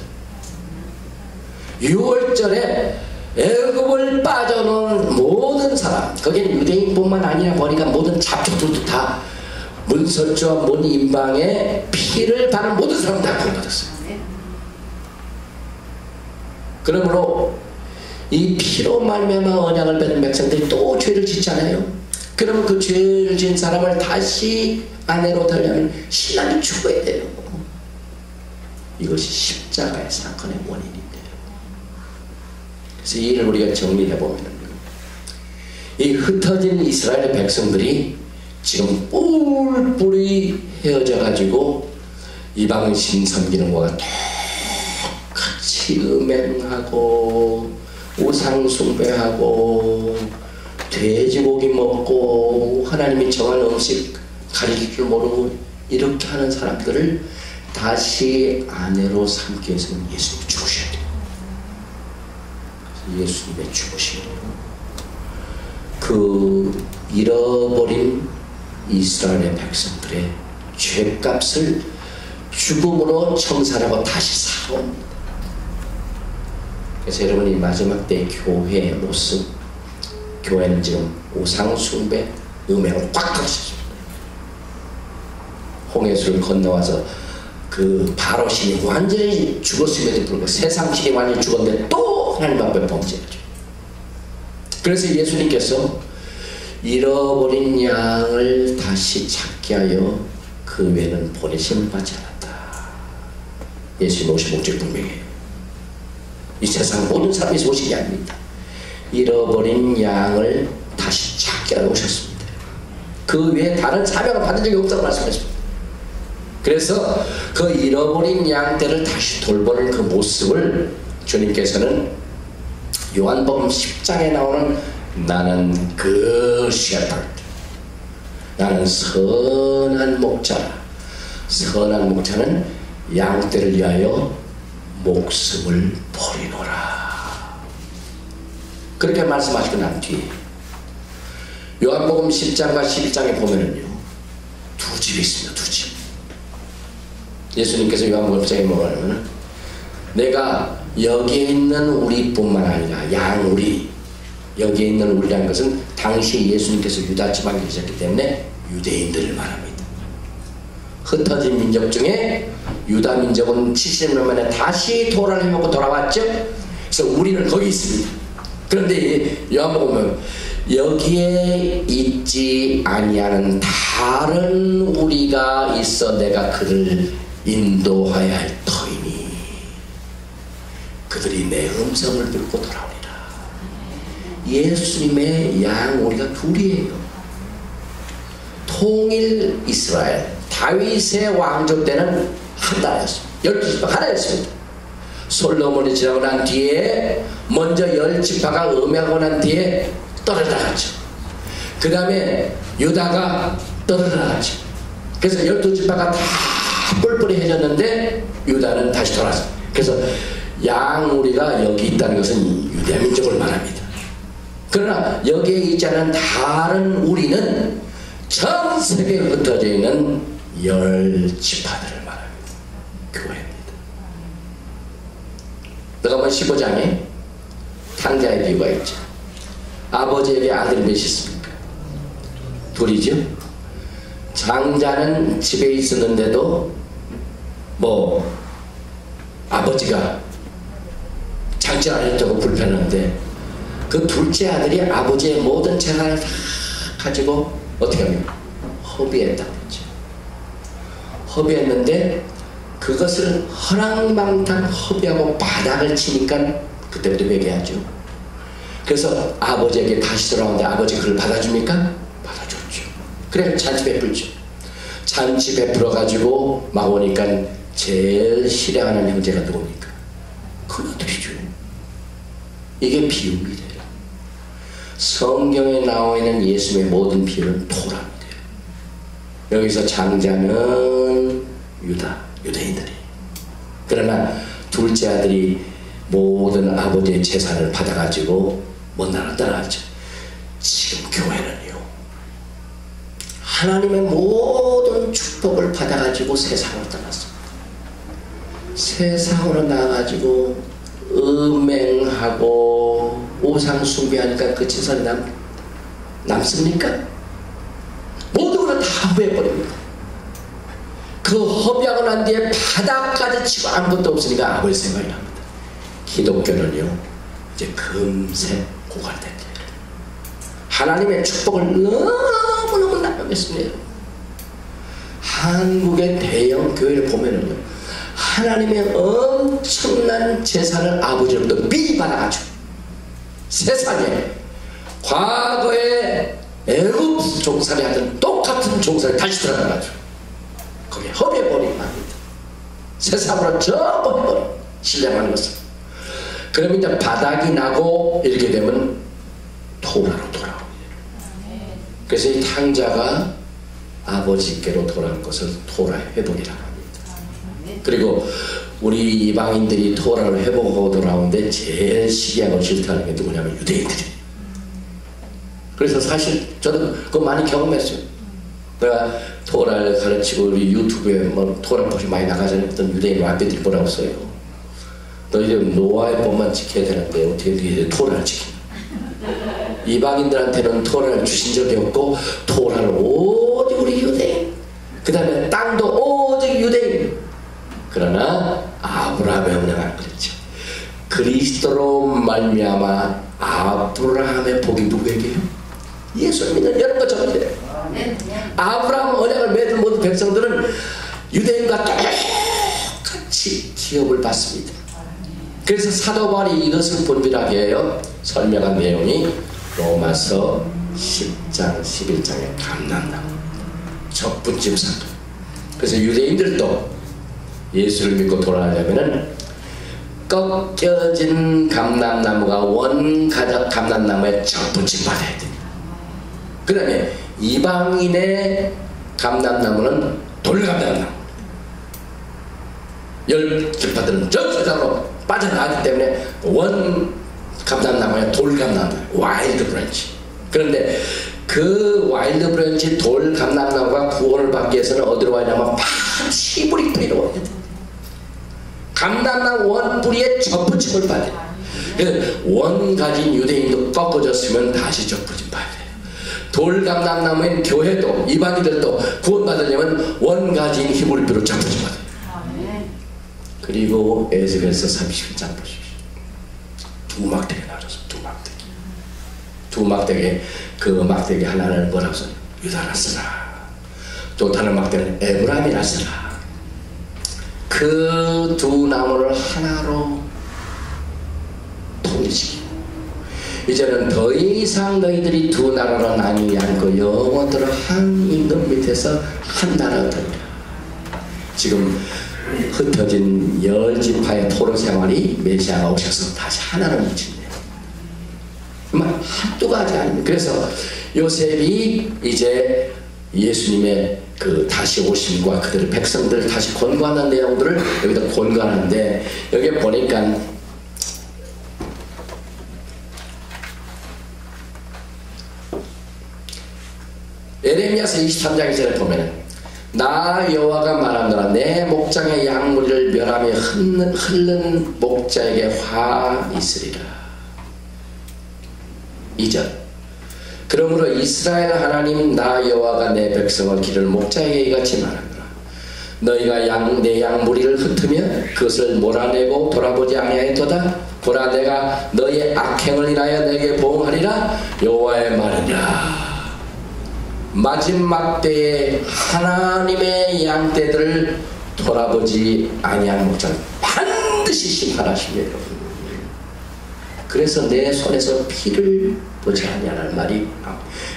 6월절에 애굽을 빠져놓은 모든 사람, 거기는 유대인뿐만 아니라 보니까 모든 잡족들도 다 문설주와 문인방의 피를 바른 모든 사람 다 구원받았어요. 그러므로 이 피로 말미암아 언약을 맺은 백성들이 또 죄를 짓잖아요. 그러면 그 죄를 지은 사람을 다시 아내로 달려면 신랑이 죽어야 돼요. 이것이 십자가의 사건의 원인인데요. 그래서 이 일을 우리가 정리해 보면은, 이 흩어진 이스라엘 백성들이 지금 뿔뿔이 헤어져 가지고 이방 신 섬기는 것과 똑같이 음행하고 우상 숭배하고 돼지고기 먹고 하나님이 정한 음식 가리킬 줄 모르고 이렇게 하는 사람들을 다시 아내로 삼기 위해서는 예수님이 죽으셔야 돼요. 예수님의 죽으심으로 그 잃어버린 이스라엘의 백성들의 죄값을 죽음으로 청산하고 다시 살아옵니다. 그래서 여러분이 마지막 때 교회의 모습, 교회는 지금 우상숭배, 음행을 꽉 닫으셨습니다. 홍해수를 건너와서 그 바로 신이 완전히 죽었음에도 불구하고 세상 신이 완전히 죽었는데 또 하나님 앞에 범죄하죠. 그래서 예수님께서 잃어버린 양을 다시 찾게 하여 그 외에는 보내심을 받지 않았다. 예수님 오신 목적이 분명해요. 이 세상 모든 사람이 오신 게 아닙니다. 잃어버린 양을 다시 찾게 하러 오셨습니다. 그 외에 다른 사명을 받은 적이 없다고 말씀하셨습니다. 그래서 그 잃어버린 양들을 다시 돌보는 그 모습을 주님께서는 요한복음 10장에 나오는 나는 그 셰퍼드, 나는 선한 목자라. 선한 목자는 양떼를 위하여 목숨을 버리노라. 그렇게 말씀하시고 난 뒤에 요한복음 10장과 11장에 보면은요, 두 집이 있습니다. 두 집. 예수님께서 요한복음 10장에 뭐라 하냐면, 내가 여기에 있는 우리뿐만 아니라 양우리, 여기에 있는 우리라는 것은 당시 예수님께서 유다 지방에 계셨기 때문에 유대인들을 말합니다. 흩어진 민족 중에 유다 민족은 70년 만에 다시 도란을 해먹고 돌아왔죠. 그래서 우리는 거기 있습니다. 그런데 요한복음은 여기에 있지 아니하는 다른 우리가 있어 내가 그를 인도하여야 할 터이니 그들이 내 음성을 듣고 돌아오리라. 예수님의 양우리가 둘이에요. 통일 이스라엘 다윗의 왕조 때는 한 나라였습니다. 12지파 하나였습니다. 솔로몬이 지나고 난 뒤에 먼저 10지파가 음행하고 난 뒤에 떨어져나갔죠. 그 다음에 유다가 떨어져나갔죠. 그래서 12지파가 다 뿔뿔이해졌는데 유다는 다시 돌아왔어요. 그래서 양우리가 여기 있다는 것은 유대민족을 말합니다. 그러나 여기에 있지 않은 다른 우리는 전 세계에 흩어져 있는 10지파들을 말합니다. 교회입니다. 내가 뭐 15장에 탕자의 비유가 있죠. 아버지에게 아들이 몇이 있습니까? 둘이죠. 장자는 집에 있었는데도 뭐 아버지가 장자 안 했다고 불편한데 그 둘째 아들이 아버지의 모든 재산을 다 가지고 어떻게 합니까? 허비했다고 했죠. 허비했는데 그것을 허랑방탕 허비하고 바닥을 치니까 그때부터 회개하죠. 그래서 아버지에게 다시 돌아오는데 아버지 그걸 받아줍니까? 받아줬죠. 그래 잔치 베풀죠. 잔치 베풀어 가지고 막 오니까 제일 싫어하는 형제가 누굽니까? 그것들이죠. 이게 비유입니다. 성경에 나와 있는 예수님의 모든 비유는 토라입니다. 여기서 장자는 유대인들이. 그러나 둘째 아들이 모든 아버지의 재산을 받아가지고 먼 나라 떠나갔죠. 지금 교회는요, 하나님의 모든 축복을 받아가지고 세상으로 떠났습니다. 세상으로 나가가지고 음행하고 우상 숭배하니까 그 재산이 남습니까? 모든 걸 다 허비해버립니다. 그 허비하고 난 뒤에 바닥까지 치고 아무것도 없으니까 아버지 생각이 납니다. 기독교는요, 이제 금세 고갈된 거예요. 하나님의 축복을 너무너무 나누겠습니다. 한국의 대형 교회를 보면은요, 하나님의 엄청난 재산을 아버지로부터 미리 받아가지고 세상에 과거에 애굽 종살이 하던 똑같은 종살이 다시 들어가가지고 거기에 허비해버리면 합니다. 세상으로 전부 해버려 신뢰하는 것을. 그러면 이제 바닥이 나고 이렇게 되면 토라로 돌아옵니다. 그래서 이 탕자가 아버지께로 돌아올 것을 토라 회복이라고 합니다. 그리고 우리 이방인들이 토라를 회복하고 돌아오는데 제일 시기하고 질투하는 게 누구냐면 유대인들이. 그래서 사실 저도 그거 많이 경험했어요. 내가 토라를 가르치고 우리 유튜브에 뭐 토라 포시 많이 나가잖아요. 어떤 유대인 와비들이 뭐라고 써요. 너희들 노아의 법만 지켜야 되는데 어떻게 너희들 토라를 지키냐. 이방인들한테는 토라를 주신 적이 없고 토라를 오직 우리 유대인, 그 다음에 땅도 오직 유대인, 그러나 아브라함의 언약을 그랬죠. 그리스도로 말미암아 아브라함의 복이 누구에게요? 예수 믿는 여러분과 저에게요. 아브라함 언약을 맺은 모든 백성들은 유대인과 똑같이 기업을 받습니다. 그래서 사도 바울이 이것을 본질하게 해요. 설명한 내용이 로마서 10장 11장의 감람나무 적분짐 사건. 그래서 유대인들도 예수를 믿고 돌아가려면은 꺾여진 감람나무가 원가적 감람나무에 적분짐 받아야 돼. 그 다음에 이방인의 감람나무는 돌감람나무. 열 길파들은 저 세상으로 빠져나가기 때문에 원 감람나무에 돌감나무, 와일드 브랜치. 그런데 그 와일드 브랜치 돌 감람나무가 구원을 받기 위해서는 어디로 와야냐면 반드시 히브리 뿌리로 와야 돼. 감람나무 원 뿌리에 접붙임을 받아요. 원 가진 유대인도 꺾어졌으면 다시 접붙임 받아요. 돌 감람나무인 교회도 이방인들도 구원받으려면 원 가진 히브리 뿌리로 접붙임 받아요. 그리고 에스겔서 31장 보십시오. 두 막대기 나눠서 두 막대기 그 막대기 하나는 뭐라고 써요? 유다라 쓰라. 또 다른 막대는 에브라임이라 쓰라. 그 두 나무를 하나로 통일시키고 이제는 더 이상 너희들이 두 나라로 나뉘지 않고 영원토록 한 임금 밑에서 한 나라가 됩니다. 지금 흩어진 10지파의 토로 생활이 메시아가 오셔서 다시 하나로 뭉친대요. 한두 가지 아닙니다. 그래서 요셉이 이제 예수님의 그 다시 오심과 그들의 백성들을 다시 권고하는 내용들을 여기다 권고하는데 여기에 보니까 에레미야서 23장 1절에 보면은 나 여호와가 말하노라 내 목장의 양무리를 멸하며 흐른 목자에게 화 있으리라. 2절 그러므로 이스라엘 하나님 나 여호와가 내 백성을 기를 목자에게 이같이 말하노라 너희가 내 양무리를 흩으며 그것을 몰아내고 돌아보지 아니하였도다. 보라 내가 너희의 악행을 인하여 내게 보응하리라 여호와의 말이라. 마지막 때에 하나님의 양떼들을 돌아보지 아니한 목자는 반드시 심판하십니다. 그래서 내 손에서 피를 보지 아니하는 말이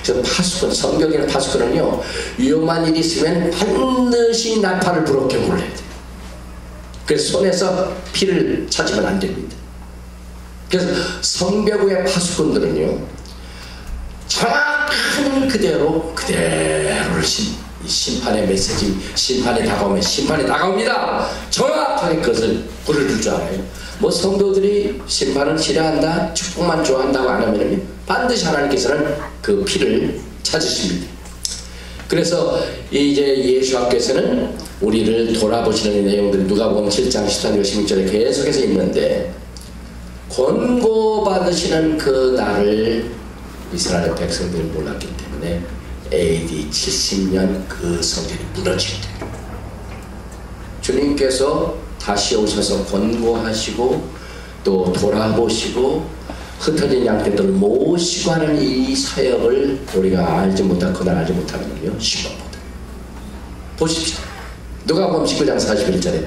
그래서 파수꾼 성경에는 파수꾼은요 위험한 일이 있으면 반드시 나팔을 불어 경고를 해야 돼요. 그래서 손에서 피를 찾으면 안 됩니다. 그래서 성벽의 파수꾼들은요 정확한 그대로를 심판의 메시지 심판이 다가오면 심판이 다가옵니다. 정확하게 그것을 부르줄 줄 알아요. 뭐 성도들이 심판을 싫어한다 축복만 좋아한다고 안 하면 반드시 하나님께서는 그 피를 찾으십니다. 그래서 이제 예수께서는 우리를 돌아보시는 내용들이 누가복음 7장 14절 16절에 계속해서 있는데 권고받으시는 그 날을 이스라엘 백성들이 몰랐기 때문에 AD 70년 그 성전이 무너질 때 주님께서 다시 오셔서 권고하시고 또 돌아보시고 흩어진 양떼들을 모시고 하는 이 사역을 우리가 알지 못한 그날 알지 못하면요 심각하다. 보십시오. 누가복음 19장 41절에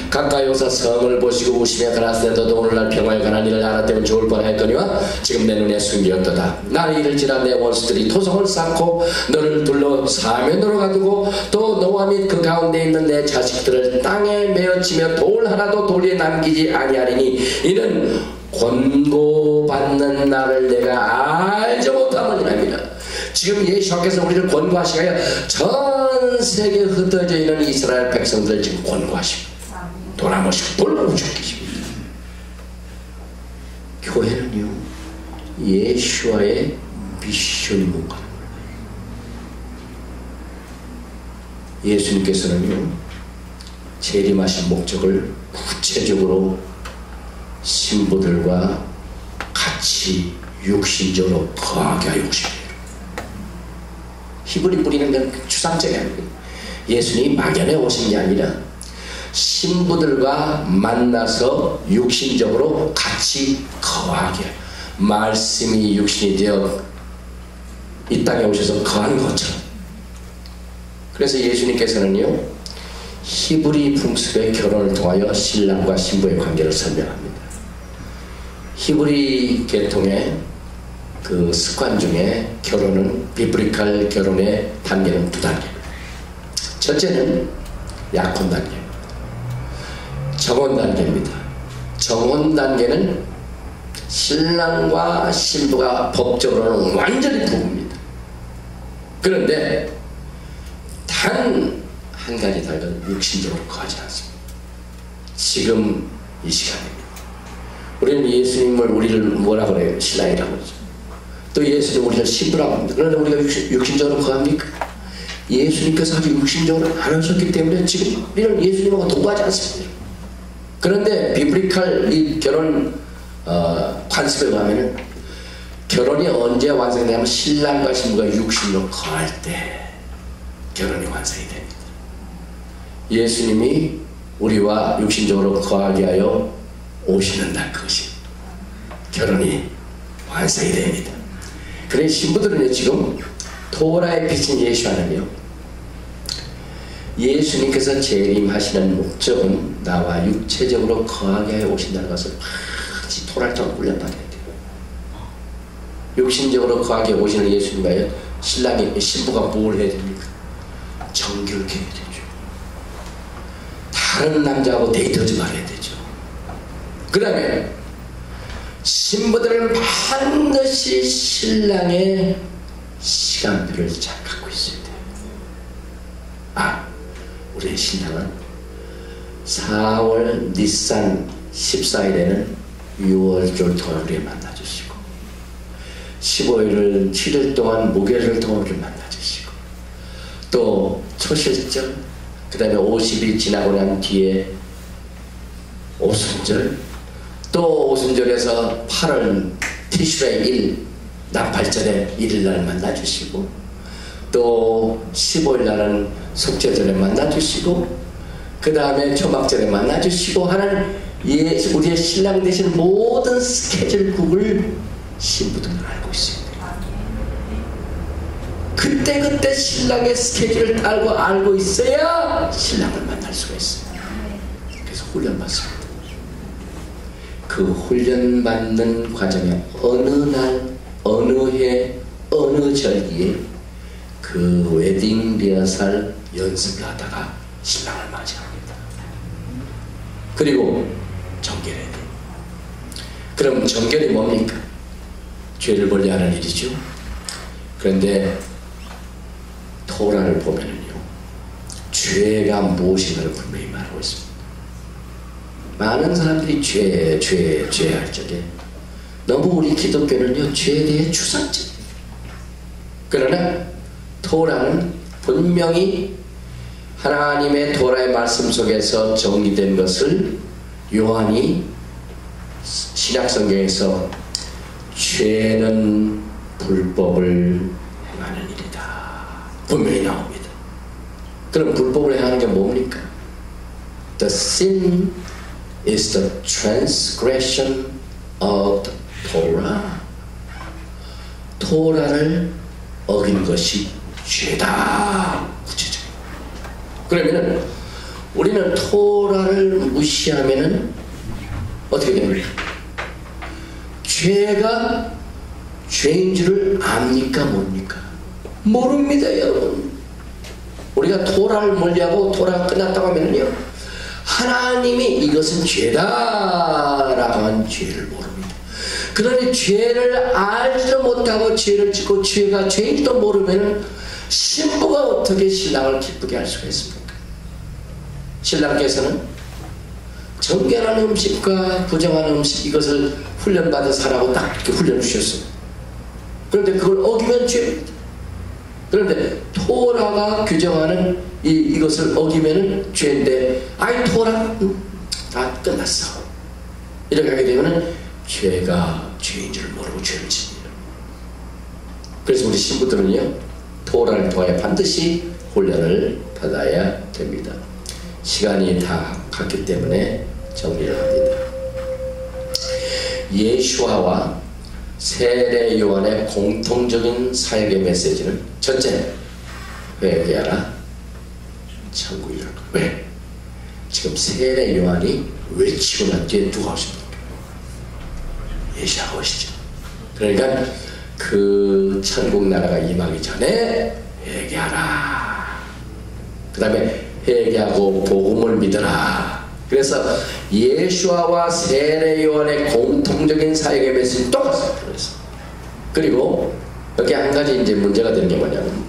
가까이 오사 성을 보시고 우시며 가라사대 너도 오늘날 평화에 관한 일을 알았다면 좋을 뻔하였거니와 지금 내 눈에 숨겼도다. 날이 이를지라 내 원수들이 토성을 쌓고 너를 둘러 사면으로 가두고 또 너와 및 그 가운데 있는 내 자식들을 땅에 메어치며 돌 하나도 돌에 남기지 아니하리니 이는 권고받는 날을 내가 알지 못함이니라. 지금 예수께서 우리를 권고하시가요 전 세계에 흩어져 있는 이스라엘 백성들을 지금 권고하시고 돌아보시고 돌보고 계십니다. 교회는요 예수와의 미션이 뭔가 예수님께서는요 재림하신 목적을 구체적으로 신부들과 같이 육신적으로 거하게 하여 오십니다. 히브리 뿌리는 건 추상적이 아닙니다. 예수님이 막연해 오신 게 아니라 신부들과 만나서 육신적으로 같이 거하게, 말씀이 육신이 되어 이 땅에 오셔서 거하는 것처럼. 그래서 예수님께서는요, 히브리 풍습의 결혼을 통하여 신랑과 신부의 관계를 설명합니다. 히브리 계통의 그 습관 중에 결혼은, 비브리칼 결혼의 단계는 두 단계. 첫째는 약혼 단계, 정혼 단계입니다. 정혼 단계는 신랑과 신부가 법적으로는 완전히 부부입니다. 그런데 단 한 가지 다른, 육신적으로 거하지 않습니다. 지금 이 시간입니다. 우리는 예수님을, 우리를 뭐라 그래요? 신랑이라고 그러죠. 또 예수님 우리를 신부라고 합니다. 그런데 우리가 육신적으로 거합니까? 예수님께서 아주 육신적으로 안 하셨기 때문에 지금 우리는 예수님하고 동거하지 않습니다. 그런데 비브리칼 이 결혼 관습에 가면은 결혼이 언제 완성되냐면 신랑과 신부가 육신으로 거할 때 결혼이 완성이 됩니다. 예수님이 우리와 육신적으로 거하게 하여 오시는 날, 그것이 결혼이 완성이 됩니다. 그래 신부들은 지금 토라의 빛인 예수 안은요, 예수님께서 재림하시는 목적은 나와 육체적으로 거하게 하여 오신다는 것을 같이 토라처럼 훈련받아야 돼요. 육신적으로 거하게 오시는 예수님과요, 신랑이, 신부가 뭘 해야 됩니까? 정결케 해야 되죠. 다른 남자하고 데이트하지 말아야 되죠. 그 다음에 신부들은 반드시 신랑의 시간표를 잘 갖고 있어야 돼요. 아, 우리의 신랑은 4월 니산 14일에는 6월절 토요일에 만나주시고, 15일을 7일 동안 목요일을 토요일을 만나주시고, 또 초실절, 그 다음에 50일 지나고 난 뒤에 오순절, 또 오순절에서 8월 티슈레 1 나팔절에 1일날 만나주시고, 또 15일날은 속죄절에 만나주시고, 그 다음에 초막절에 만나주시고 하는 우리의 신랑 되신 모든 스케줄북을 신부들은 알고 있습니다. 그때그때 신랑의 스케줄을 알고 있어야 신랑을 만날 수가 있습니다. 그래서 훈련받습니다. 그 훈련받는 과정에 어느 날, 어느 해, 어느 절기에 그 웨딩 리허설 연습을 하다가 신랑을 맞이합니다. 그리고 정결해야 돼요. 그럼 정결이 뭡니까? 죄를 멀리하는 일이죠. 그런데 토라를 보면은요, 죄가 무엇인가를 분명히 말하고 있습니다. 많은 사람들이 죄 할 적에 너무 우리 기독교는요, 죄에 대해 추상적이에요. 그러나 토라는 분명히 하나님의 토라의 말씀 속에서 정리된 것을 요한이 신약성경에서 죄는 불법을 행하는 일이다 분명히 나옵니다. 그럼 불법을 행하는 게 뭡니까? The sin is the transgression of the Torah. 토라를 어긴 것이 죄다. 구체적으로. 그러면은 우리는 토라를 무시하면은 어떻게 됩니까? 죄가 죄인 줄을 압니까? 뭡니까? 모릅니다, 여러분. 우리가 토라를 멀리하고 토라가 끝났다고 하면요, 하나님이 이것은 죄다라고 한 죄를 모릅니다. 그러니 죄를 알지도 못하고 죄를 짓고 죄가 죄인지도 모르면 신부가 어떻게 신랑을 기쁘게 할 수가 있습니까? 신랑께서는 정결한 음식과 부정한 음식, 이것을 훈련받은 사람하고 딱 이렇게 훈련을 주셨습니다. 그런데 그걸 어기면 죄입니다. 그런데 토라가 규정하는 이것을 어기면은 죄인데, 아이 토라 다 끝났어, 이렇게 하게 되면은 죄가 죄인 줄 모르고 죄를 짓니다. 그래서 우리 신부들은요, 토라를 통하여 반드시 훈련을 받아야 됩니다. 시간이 다 갔기 때문에 정리를 합니다. 예수와와 세례 요한의 공통적인 사역의 메시지는 첫째, 회개하라, 천국이 갈 거야. 왜? 지금 세례 요한이 외치고 난 뒤에 누가 오십니까? 예수가 오시죠. 그러니까 그 천국 나라가 임하기 전에 회개하라. 그 다음에 회개하고 복음을 믿어라. 그래서 예수와 세례 요한의 공통적인 사역의 메시지는 똑같습니다. 그리고 여기 한 가지 이제 문제가 되는 게 뭐냐면,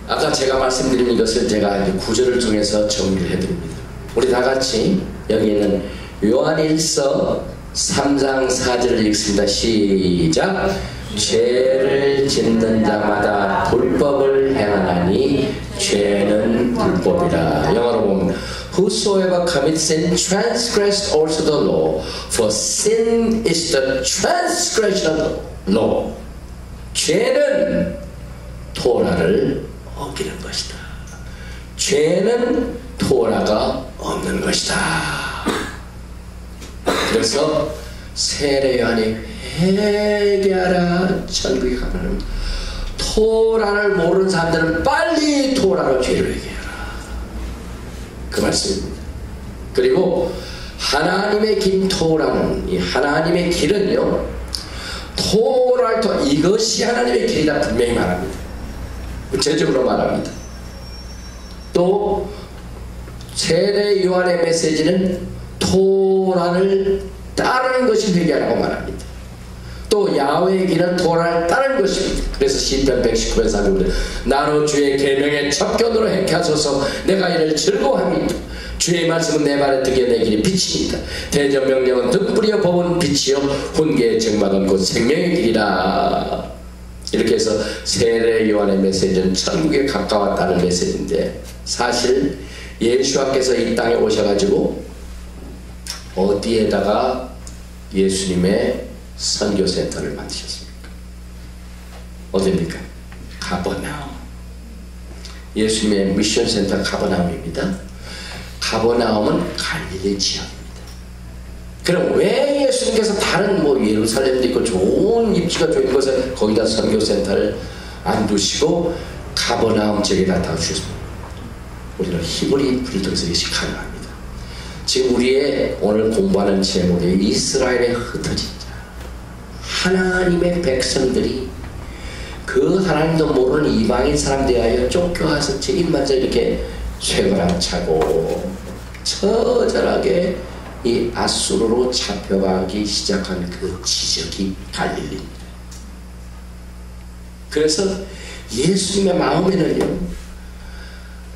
아까 제가 말씀드린 이것을 제가 이제 구절을 통해서 정리를 해드립니다. 우리 다 같이 여기는 요한일서 3장 4절을 읽습니다. 시작. 죄를 짓는 자마다 불법을 행하나니 죄는 불법이라. 영어로 보면 Whosoever commits sin transgressed also the law, for sin is the transgression of the law. 죄는 토라를 어기는 것이다. 죄는 토라가 없는 것이다. 그래서 세례 요한이 회개하라, 천국에 가라는, 토라를 모르는 사람들은 빨리 토라로 죄를 회개해라, 그 말씀입니다. 그리고 하나님의 긴 토라는, 이 하나님의 길은요, 토라를 통해 이것이 하나님의 길이다 분명히 말합니다. 구체적으로 말합니다. 또 세례 요한의 메시지는 토라를 따르는 것이 회개라고 말합니다. 또 야훼의 길은 토라를 따르는 것입니다. 그래서 시편 119편 3절 나로 주의 계명에 첩견으로 행케 하소서. 내가 이를 즐거워합니다. 주의 말씀은 내 발에 등에 내 길이 빛입니다. 대전 명령은 등불이여 법은 빛이요 훈계의 정막은 곧 생명의 길이라. 이렇게 해서 세례 요한의 메시지는 천국에 가까웠다는 메시지인데, 사실 예수님께서 이 땅에 오셔가지고 어디에다가 예수님의 선교센터를 만드셨습니까? 어디입니까? 가버나움. 예수님의 미션센터 가버나움입니다. 가버나움은 갈릴리 지역입니다. 그럼 왜 예수님께서 다른 예루살렘도 있고 좋은 입지가 좋은 곳에 거기다 선교센터를 안 두시고 가버나움 지역에다 다 주셨습니까? 우리는 히브리 불을 통해서 이것이 가능합니다. 지금 우리의 오늘 공부하는 제목이 이스라엘에 흩어진 자, 하나님의 백성들이 그 하나님도 모르는 이방인 사람들에 의하여 쫓겨와서 책임만져 이렇게 쇠고랑 차고 처절하게 이 아수르로 잡혀가기 시작한 그 지적이 갈릴리입니다. 그래서 예수님의 마음에는요,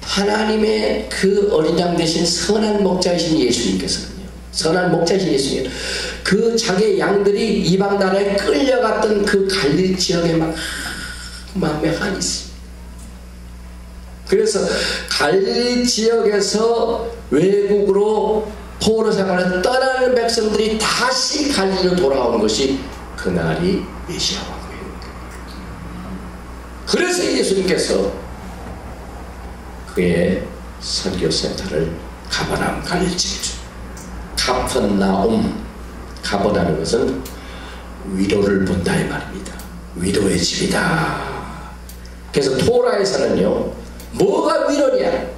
하나님의 그 어린 양 대신 선한 목자이신 예수님께서는요, 선한 목자이신 예수님, 그 자기의 양들이 이방 나라에 끌려갔던 그 갈릴리 지역에 막 마음에 한이 있습니다. 그래서 갈릴리 지역에서 외국으로 포로 생활을 떠나는 백성들이 다시 갈릴리로 돌아오는 것이 그날이 메시아 왕국입니다. 그래서 예수님께서 그의 선교센터를 가버나움 갈릴리 지역에 줍니다. 가퍼나움, 가버라는 것은 위로를 본다 이 말입니다. 위로의 집이다. 그래서 토라에서는요, 뭐가 위로냐?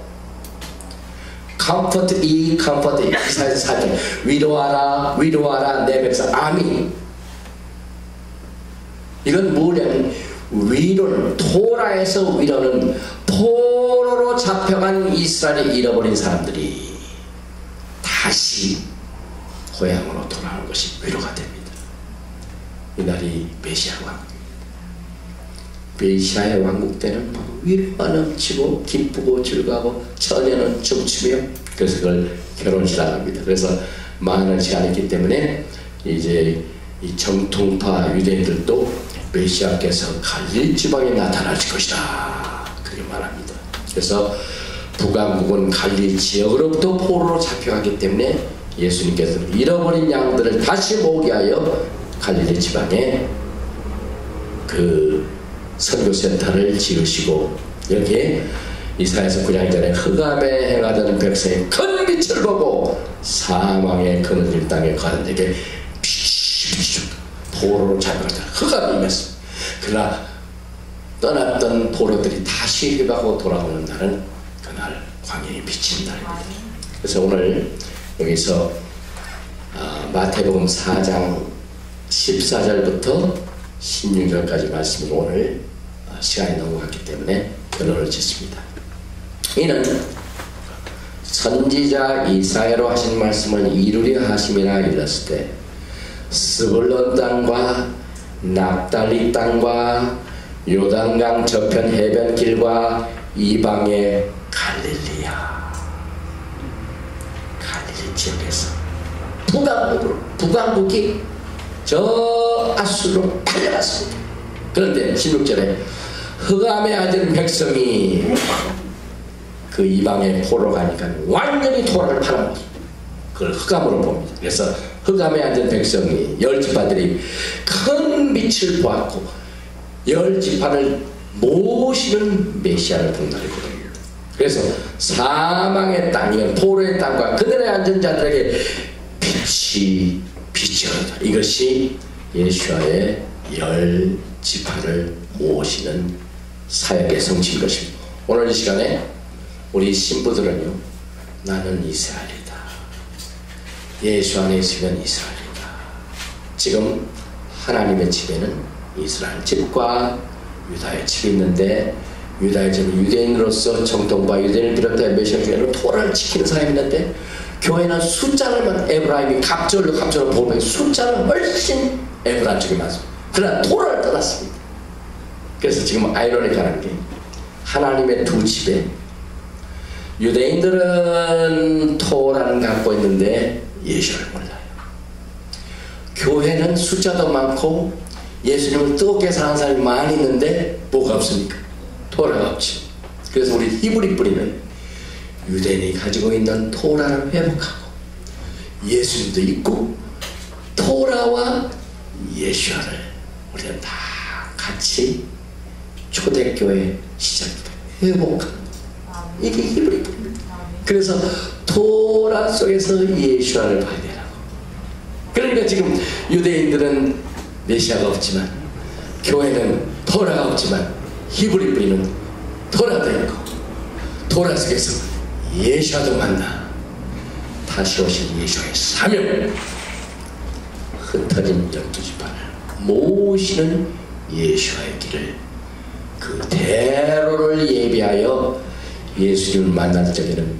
comfort 이 comfort 이사에서 살때 위로하라 위로하라 내 백성 아미. 이건 뭐냐면 위로는, 토라에서 위로는 포로로 잡혀간 이스라엘이 잃어버린 사람들이 다시 고향으로 돌아오는 것이 위로가 됩니다. 이날이 메시아 왕국입니다. 메시아의 왕국 때는 위로가 넘치고 기쁘고 즐거워하고 처녀는 춤추며, 그래서 그걸 결혼식이라고 합니다. 그래서 많은 시간이 있기 때문에 이제 이 정통파 유대인들도 메시아께서 갈릴리 지방에 나타나실 것이다 그렇게 말합니다. 그래서 북왕국은 갈릴리 지역으로부터 포로로 잡혀가기 때문에 예수님께서는 잃어버린 양들을 다시 모으게 하여 갈릴리 지방에 그 선교센터를 지으시고, 여기에 이사야서 9장 전에 흑암에 행하던 백성이 큰 빛을 보고 사망의 그늘진 땅에 가는 데게 빛이 포로로 잡혀가더라. 흑암이 임했어. 그러나 떠났던 포로들이 다시 회복하고 돌아오는 날은 그날 광야에 비친 날입니다. 그래서 오늘 여기서 마태복음 4장 14절부터 16절까지 말씀이 오늘 시간이 넘어갔기 때문에 결론을 짓습니다. 이는 선지자 이사야로 하신 말씀을 이루려 하심이라 일렀을 때 스불론 땅과 납달리 땅과 요단강 저편 해변길과 이방의 갈릴리 지역에서 북왕국이 저 아수르로 팔려갔습니다. 그런데 16절에 흑암에 앉은 백성이 그 이방의 포로 가니까 완전히 토라를 팔아먹었어요. 그걸 흑암으로 봅니다. 그래서 흑암에 앉은 백성이 10지파들이 큰 빛을 보았고 10지파를 모시는 메시아를 본 날이거든요. 그래서 사망의 땅이면 포로의 땅과 그들의 앉은 자들에게 빛이 비치어다. 이것이 예수와의 10지파를 모시는 사역의 성취인 것입니다. 오늘 이 시간에 우리 신부들은요, 나는 이스라엘이다. 예수 안에 있으면 이스라엘이다. 지금 하나님의 집에는 이스라엘 집과 유다의 집이 있는데, 유다의 집은 유대인으로서 정통과 유대인을 비롯해 메시아 중에는 토라를 지키는 사람이 있는데, 교회는 숫자를만 에브라임이 갑절로 보면 숫자는 훨씬 에브라임 쪽이 많습니다. 그러나 토라를 떠났습니다. 그래서 지금 아이러니컬한 게 하나님의 두 집에 유대인들은 토라는 갖고 있는데 예수를 몰라요. 교회는 숫자도 많고 예수님을 뜨겁게 사랑하는 사람이 많이 있는데 뭐가 없습니까? 토라가 없죠. 그래서 우리 히브리 뿌리는 유대인이 가지고 있는 토라를 회복하고 예수님도 있고 토라와 예수와를 우리는 다 같이 초대교회 시작부터 회복하는 이게 히브리 뿌리입니다. 그래서 토라 속에서 예수와를 봐야 되라고. 그러니까 지금 유대인들은 메시아가 없지만 교회는 토라가 없지만 히브리 뿌리는 토라도 있고 토라 속에서 예수와도 만나 다시 오신 예수의 사명, 흩어진 12지파를 모시는 예수와의 길을 그 대로를 예비하여 예수님을 만날 적에는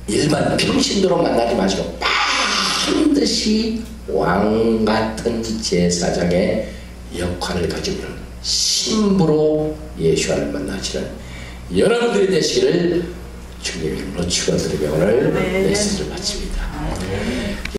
일반 평신도로 만나지 마시고 반드시 왕같은 제사장의 역할을 가지고 있는 신부로 예수와를 만나시는 여러분들이 되시기를 주님의 이름으로 축원드리며 오늘 메시지를 마칩니다.